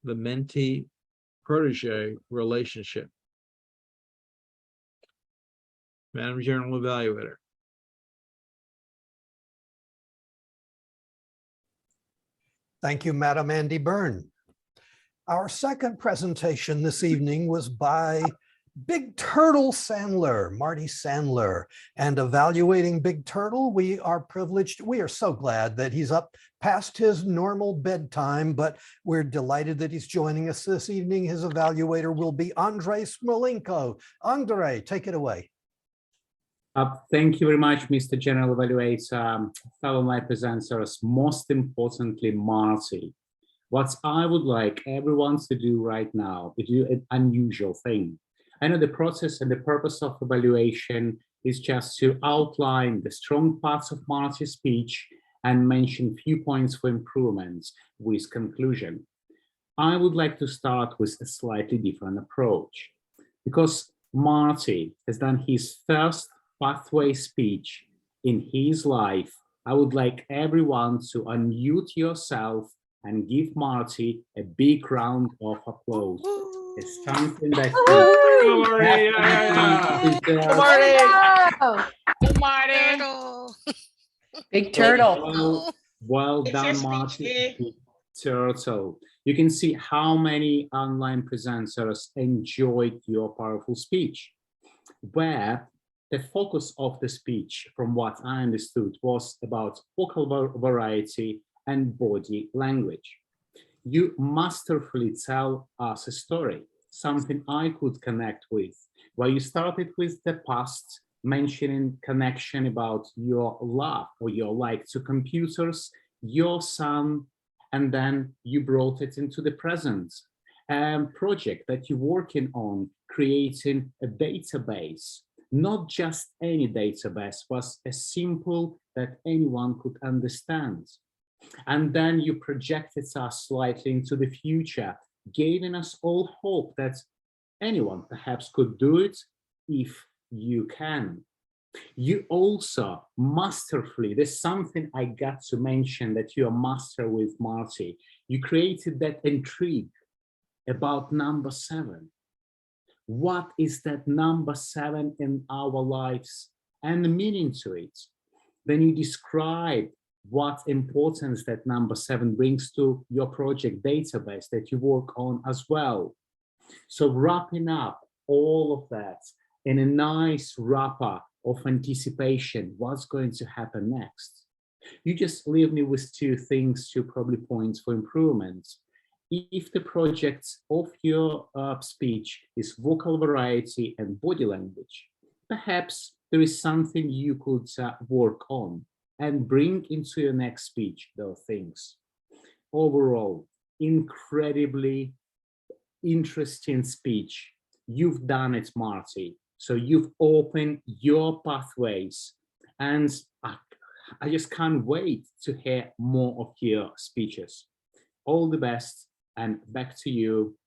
the mentee-protege relationship. Madam General Evaluator. Thank you, Madam Andy Byrne. Our second presentation this evening was by Big Turtle Sandler, Marty Sandler. And evaluating Big Turtle, we are privileged, we are so glad that he's up past his normal bedtime, but we're delighted that he's joining us this evening. His evaluator will be Andre Smolenko. Andre, take it away. Thank you very much, Mr. General Evaluator, fellow my presenters, most importantly, Marty. What I would like everyone to do right now is do an unusual thing. I know the process and the purpose of evaluation is just to outline the strong parts of Marty's speech and mention few points for improvements with conclusion. I would like to start with a slightly different approach because Marty has done his first pathway speech in his life. I would like everyone to unmute yourself and give Marty a big round of applause. It's something that Good morning. Big turtle. Well done, Marty. Big turtle. You can see how many online presenters enjoyed your powerful speech, where the focus of the speech, from what I understood, was about vocal variety and body language. You masterfully tell us a story, something I could connect with, where you started with the past, mentioning connection about your love or your like to computers, your son, and then you brought it into the present. Project that you're working on, creating a database. Not just any database, was a simple that anyone could understand. And then you projected us slightly into the future, giving us all hope that anyone perhaps could do it if you can. You also masterfully, there's something I got to mention that you're a master with, Marty. You created that intrigue about number 7. What is that number 7 in our lives and the meaning to it? Then you describe what importance that number 7 brings to your project database that you work on as well. So wrapping up all of that in a nice wrapper of anticipation, what's going to happen next? You just leave me with 2 things, 2 probably points for improvement. If the project of your speech is vocal variety and body language, perhaps there is something you could work on and bring into your next speech, those things. Overall, incredibly interesting speech. You've done it, Marty. So you've opened your pathways, and I just can't wait to hear more of your speeches. All the best. And back to you,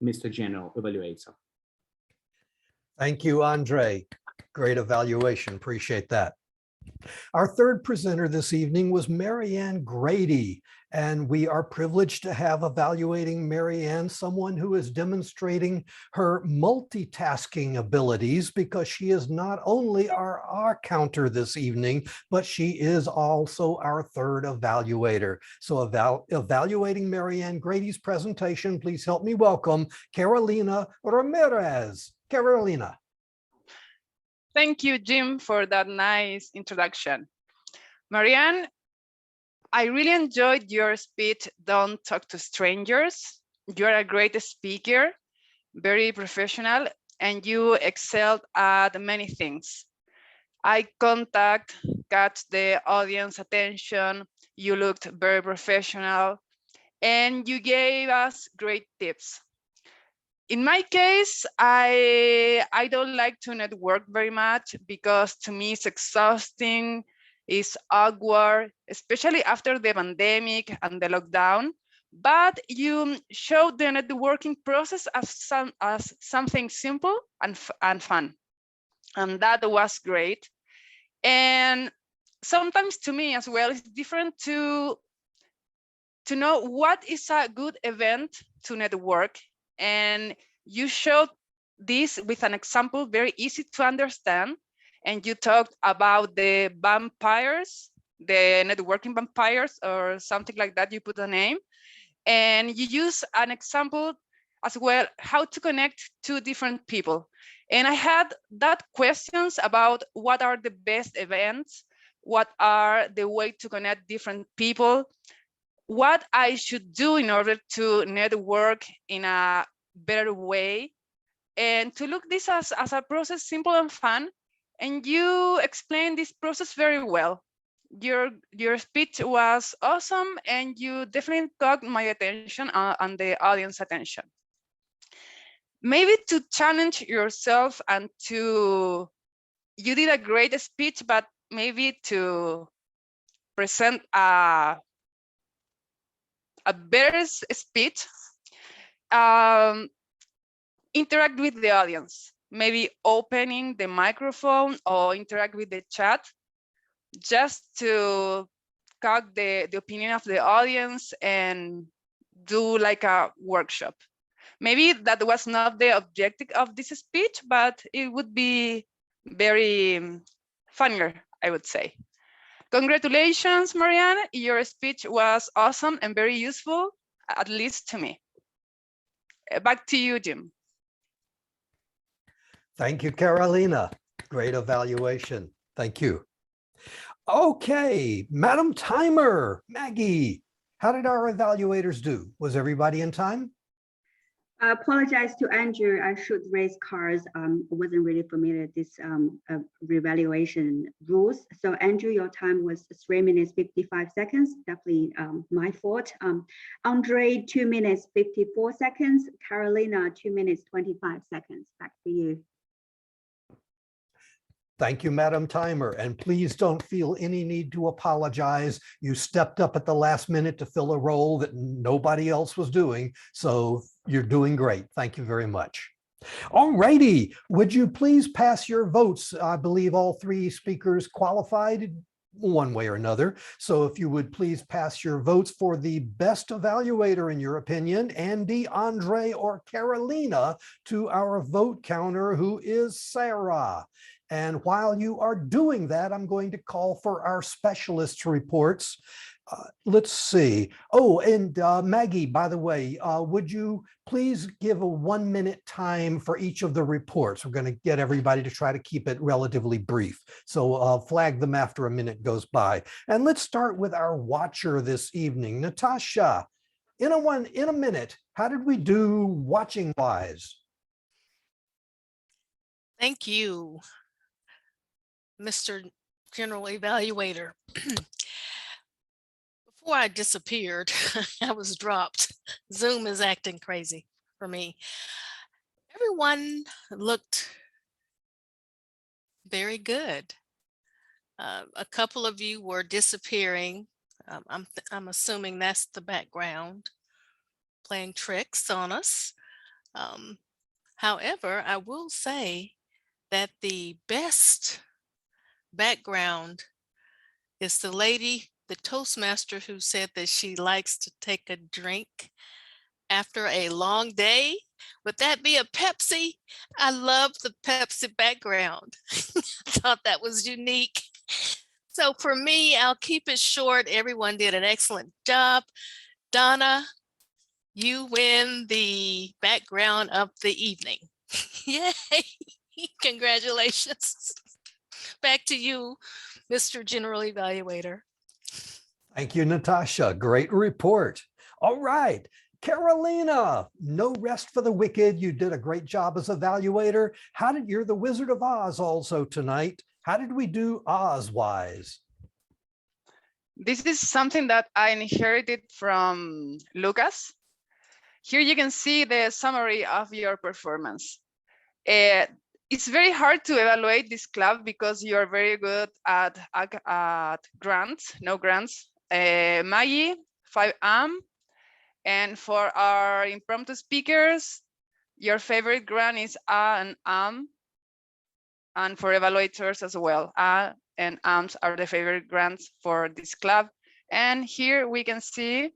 Mr. General Evaluator. Thank you, Andre. Great evaluation. Appreciate that. Our third presenter this evening was Marianne Grady, and we are privileged to have evaluating Marianne, someone who is demonstrating her multitasking abilities, because she is not only our counter this evening, but she is also our third evaluator. So evaluating Marianne Grady's presentation, please help me welcome Carolina Ramirez. Carolina. Thank you, Jim, for that nice introduction. Marianne, I really enjoyed your speech, Don't Talk to Strangers. You're a great speaker, very professional, and you excelled at many things. Eye contact, catch the audience attention, you looked very professional, and you gave us great tips. In my case, I don't like to network very much because to me it's exhausting, it's awkward, especially after the pandemic and the lockdown. But you showed the networking process as something simple and fun. And that was great. And sometimes to me as well, it's different to know what is a good event to network. And you showed this with an example, very easy to understand. And you talked about the vampires, the networking vampires or something like that, you put a name. And you use an example as well, how to connect two different people. And I had that questions about what are the best events, what are the way to connect different people, what I should do in order to network in a better way, and to look this as a process, simple and fun. And you explained this process very well. Your speech was awesome, and you definitely caught my attention and the audience attention. Maybe to challenge yourself and you did a great speech, but maybe to present a better speech, interact with the audience, maybe opening the microphone or interact with the chat, just to catch the opinion of the audience and do like a workshop. Maybe that was not the objective of this speech, but it would be very funnier, I would say. Congratulations, Marianne. Your speech was awesome and very useful, at least to me. Back to you, Jim. Thank you, Carolina. Great evaluation. Thank you. Okay, Madam Timer, Maggie, how did our evaluators do? Was everybody in time? I apologize to Andrew. I should raise cards. Wasn't really familiar with this revaluation rules. So Andrew, your time was 3 minutes 55 seconds. Definitely my fault. Andre, 2 minutes 54 seconds. Carolina, 2 minutes 25 seconds. Back to you. Thank you, Madam Timer. And please don't feel any need to apologize. You stepped up at the last minute to fill a role that nobody else was doing. So you're doing great. Thank you very much. All righty. Would you please pass your votes? I believe all three speakers qualified one way or another. So if you would please pass your votes for the best evaluator in your opinion, Andy, Andre, or Carolina, to our vote counter, who is Sarah. And while you are doing that, I'm going to call for our specialist reports. Let's see. Oh, and Maggie, by the way, would you please give a 1 minute time for each of the reports? We're going to get everybody to try to keep it relatively brief. So flag them after a minute goes by. And let's start with our watcher this evening. Natasha, in a minute, how did we do watching wise? Thank you, Mr. General Evaluator. Before I disappeared, I was dropped. Zoom is acting crazy for me. Everyone looked very good. A couple of you were disappearing. I'm assuming that's the background, playing tricks on us. However, I will say that the best background is the lady, the Toastmaster, who said that she likes to take a drink after a long day. Would that be a Pepsi? I love the Pepsi background. I thought that was unique. So for me, I'll keep it short. Everyone did an excellent job. Donna, you win the background of the evening. Yay! Congratulations. Back to you, Mr. General Evaluator. Thank you, Natasha. Great report. All right. Carolina, no rest for the wicked. You did a great job as evaluator. You're the Wizard of Oz also tonight. How did we do Oz-wise? This is something that I inherited from Lucas. Here you can see the summary of your performance. It's very hard to evaluate this club because you are very good at grants, no grants. Maggie, 5 and for our impromptu speakers, your favorite grant is and and for evaluators as well. And AMs are the favorite grants for this club. And here we can see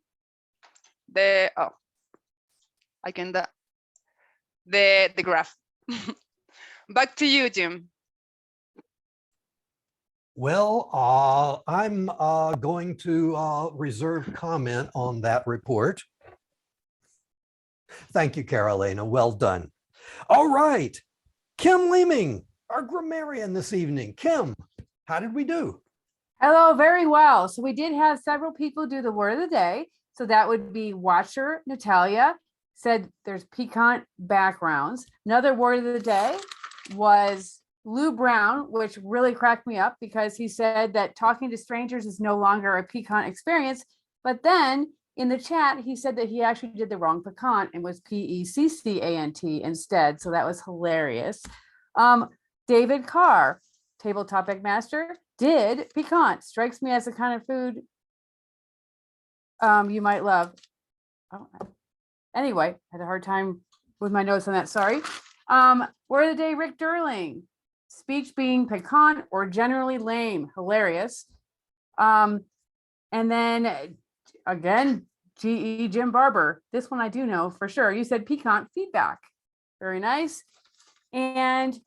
the the graph. Back to you, Jim. Well, I'm going to reserve comment on that report. Thank you, Carolina. Well done. All right. Kim Leeming, our grammarian this evening. Kim, how did we do? Hello, very well. So we did have several people do the word of the day. So that would be Watcher, Natalia, said there's piquant backgrounds. Another word of the day was Lou Brown, which really cracked me up because he said that talking to strangers is no longer a piquant experience. But then in the chat, he said that he actually did the wrong piquant and was P-E-C-C-A-N-T instead. So that was hilarious. David Carr, table topic master, did piquant. Strikes me as the kind of food you might love. Oh, anyway, had a hard time with my notes on that. Sorry. Word of the day, Rick Durling. Speech being piquant or generally lame. Hilarious. And then again, GE Jim Barber. This one I do know for sure. You said piquant feedback. Very nice. And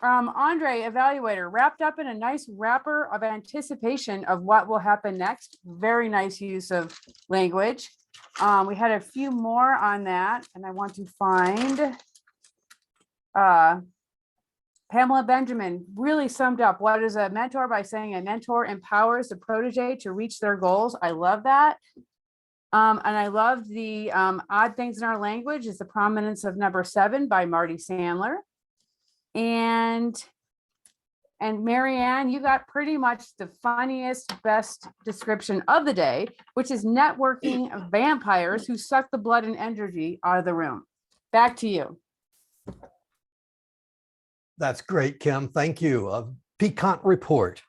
Andre, evaluator, wrapped up in a nice wrapper of anticipation of what will happen next. Very nice use of language. We had a few more on that, and I want to find Pamela Benjamin really summed up what is a mentor by saying a mentor empowers the protege to reach their goals. I love that. And I love the odd things in our language is the prominence of number 7 by Marty Sandler. And Marianne, you got pretty much the funniest, best description of the day, which is networking vampires who suck the blood and energy out of the room. Back to you. That's great, Kim. Thank you. A piquant report.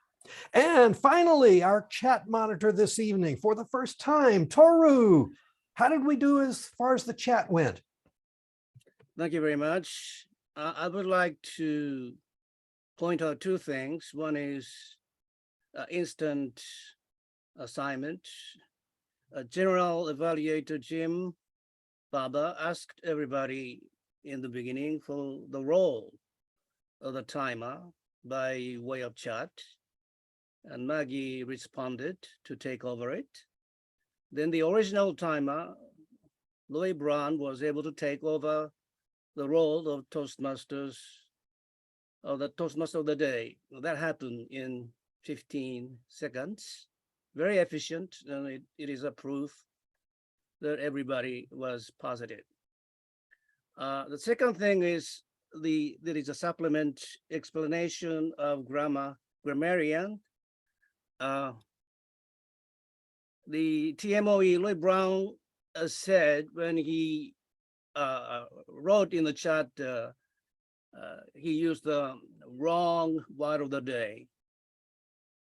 And finally, our chat monitor this evening for the first time, Toru. How did we do as far as the chat went? Thank you very much. I would like to point out 2 things. One is instant assignment. General Evaluator Jim Barber asked everybody in the beginning for the role of the timer by way of chat, and Maggie responded to take over it. Then the original timer, Louis Brown, was able to take over the role of Toastmasters, of the Toastmaster of the day. That happened in 15 seconds. Very efficient, and it is a proof that everybody was positive. The second thing is there is a supplement explanation of grammarian. The TMOE Louis Brown said when he wrote in the chat, he used the wrong word of the day.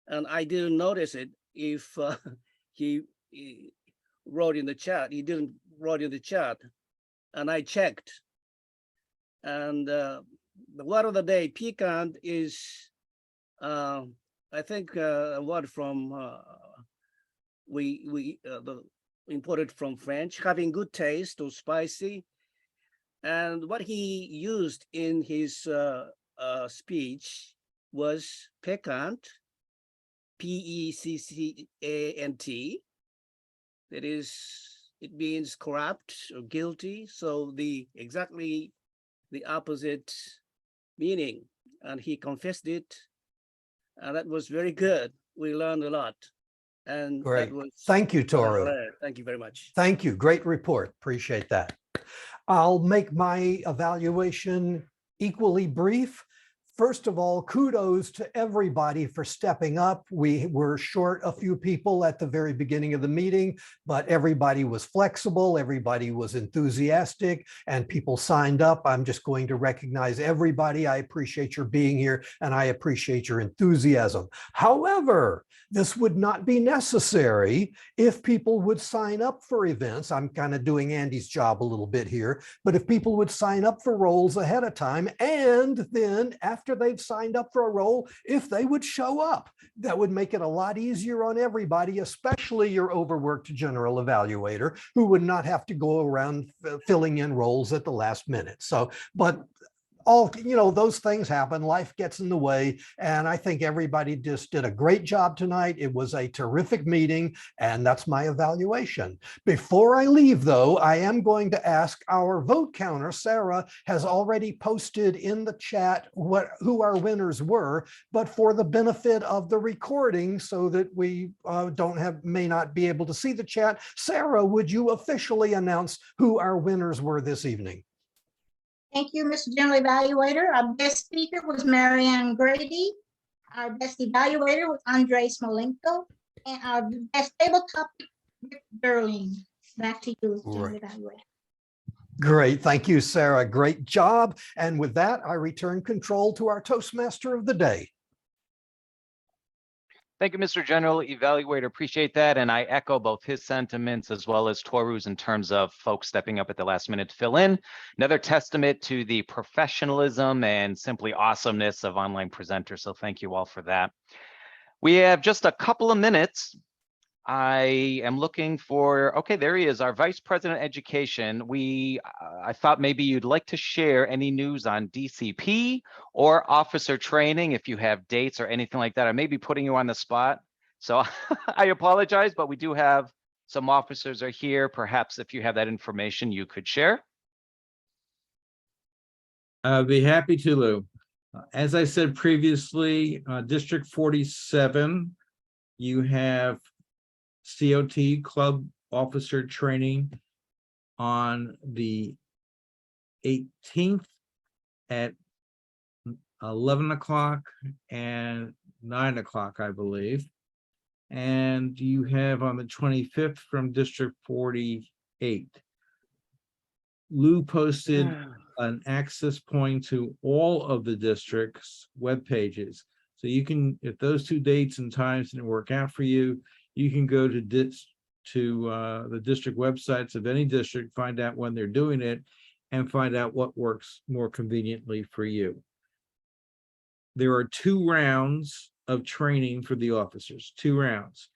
And I didn't notice it if he wrote in the chat. He didn't write in the chat. And I checked. And the word of the day, piquant, is, I think, a word from, imported from French, having good taste or spicy. And what he used in his speech was peccant, P-E-C-C-A-N-T. That is, it means corrupt or guilty. So exactly the opposite meaning. And he confessed it. And that was very good. We learned a lot. And that Great. was Thank you, what I Toru. learned. Thank you very much. Thank you. Great report. Appreciate that. I'll make my evaluation equally brief. First of all, kudos to everybody for stepping up. We were short a few people at the very beginning of the meeting, but everybody was flexible, everybody was enthusiastic, and people signed up. I'm just going to recognize everybody. I appreciate your being here, and I appreciate your enthusiasm. However, this would not be necessary if people would sign up for events. I'm kind of doing Andy's job a little bit here, but if people would sign up for roles ahead of time, and then after they've signed up for a role, if they would show up, that would make it a lot easier on everybody, especially your overworked general evaluator, who would not have to go around filling in roles at the last minute. So, but all, those things happen. Life gets in the way. And I think everybody just did a great job tonight. It was a terrific meeting, and that's my evaluation. Before I leave, though, I am going to ask our vote counter. Sarah has already posted in the chat who our winners were, but for the benefit of the recording, so that we may not be able to see the chat, Sarah, would you officially announce who our winners were this evening? Thank you, Mr. General Evaluator. Our best speaker was Marianne Grady. Our best evaluator was Malianka. And our best table topic, Rick Durling. Back to you, General Evaluator. Great. Thank you, Sarah. Great job. And with that, I return control to our Toastmaster of the day. Thank you, Mr. General Evaluator. Appreciate that. And I echo both his sentiments as well as Toru's in terms of folks stepping up at the last minute to fill in. Another testament to the professionalism and simply awesomeness of online presenters. So thank you all for that. We have just a couple of minutes. I am looking for, okay, there he is, our Vice President of Education. I thought maybe you'd like to share any news on DCP or officer training, if you have dates or anything like that. I may be putting you on the spot, so I apologize, but we do have some officers are here. Perhaps if you have that information, you could share. I'd be happy to, Lou. As I said previously, District 47, you have COT club officer training on the 18th at 11 o'clock and 9 o'clock, I believe. And you have on the 25th from District 48. Lou posted an access point to all of the districts' web pages. So you can, if those two dates and times didn't work out for you, you can go to the district websites of any district, find out when they're doing it, and find out what works more conveniently for you. There are 2 rounds of training for the officers, 2 rounds.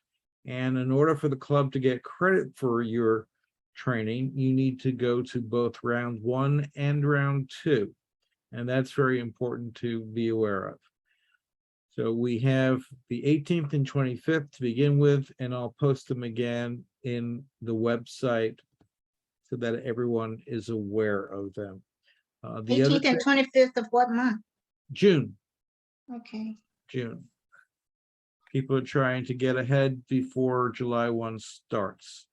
And in order for the club to get credit for your training, you need to go to both round 1 and round 2. And that's very important to be aware of. So we have the 18th and 25th to begin with, and I'll post them again in the website so that everyone is aware of them. The 18th and 25th of what month? June. Okay. June. People are trying to get ahead before July 1 starts.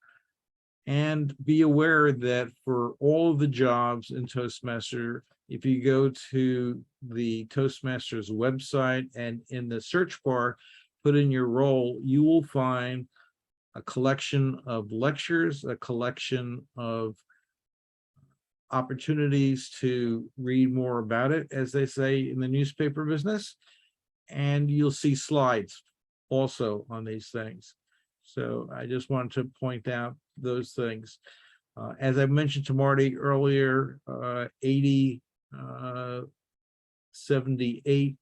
And be aware that for all of the jobs in Toastmaster, if you go to the Toastmasters website and in the search bar, put in your role, you will find a collection of lectures, a collection of opportunities to read more about it, as they say in the newspaper business. And you'll see slides also on these things. So I just wanted to point out those things. As I mentioned to Marty earlier, 8078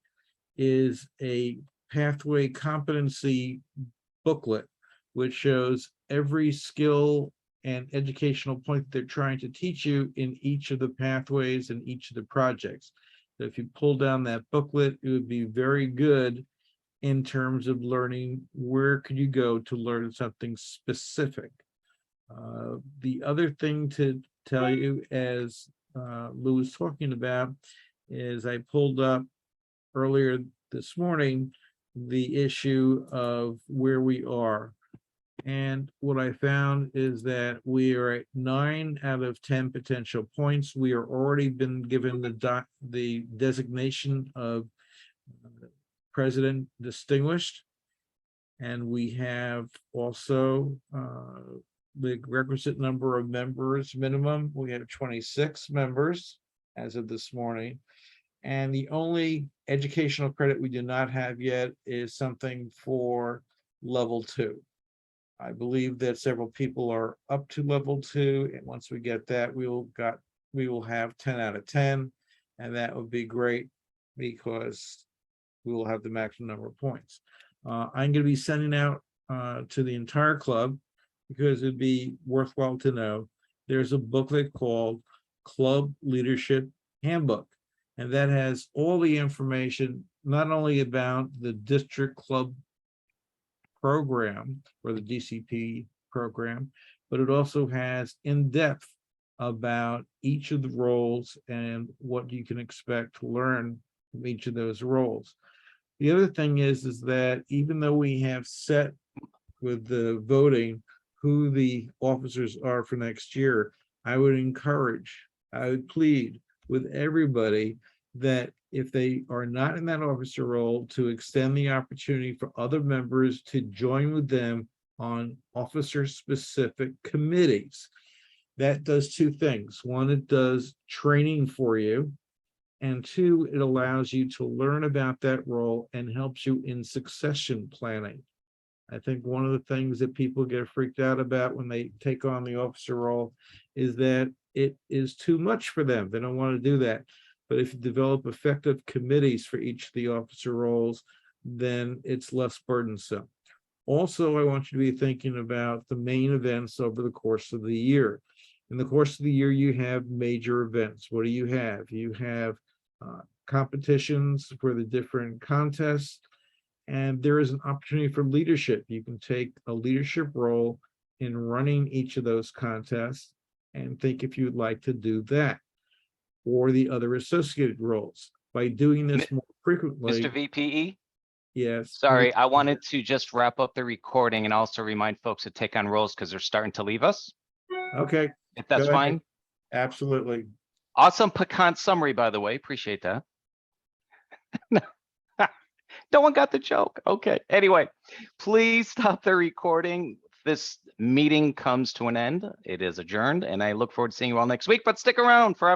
is a pathway competency booklet, which shows every skill and educational point that they're trying to teach you in each of the pathways and each of the projects. So if you pull down that booklet, it would be very good in terms of learning where could you go to learn something specific. The other thing to tell you, as Lou was talking about, is I pulled up earlier this morning the issue of where we are. And what I found is that we are at 9 out of 10 potential points. We are already been given the designation of President Distinguished. And we have also the requisite number of members minimum. We have 26 members as of this morning. And the only educational credit we do not have yet is something for level 2. I believe that several people are up to level 2, and once we get that, we will have 10 out of 10, and that would be great because we will have the maximum number of points. I'm going to be sending out to the entire club, because it'd be worthwhile to know, there's a booklet called Club Leadership Handbook, and that has all the information, not only about the district club program or the DCP program, but it also has in-depth about each of the roles and what you can expect to learn from each of those roles. The other thing is that even though we have set with the voting who the officers are for next year, I would plead with everybody that if they are not in that officer role, to extend the opportunity for other members to join with them on officer-specific committees. That does 2 things. 1, it does training for you, and 2, it allows you to learn about that role and helps you in succession planning. I think one of the things that people get freaked out about when they take on the officer role is that it is too much for them. They don't want to do that. But if you develop effective committees for each of the officer roles, then it's less burdensome. Also, I want you to be thinking about the main events over the course of the year. In the course of the year, you have major events. What do you have? You have competitions for the different contests, and there is an opportunity for leadership. You can take a leadership role in running each of those contests and think if you'd like to do that, or the other associated roles. By doing this more frequently. Mr. VPE? Yes. Sorry, I wanted to just wrap up the recording and also remind folks to take on roles because they're starting to leave us. Okay. If that's go ahead. fine. Absolutely. Awesome pecan summary, by the way. Appreciate that. No one got the joke. Okay. Anyway, please stop the recording. This meeting comes to an end. It is adjourned, and I look forward to seeing you all next week, but stick around for after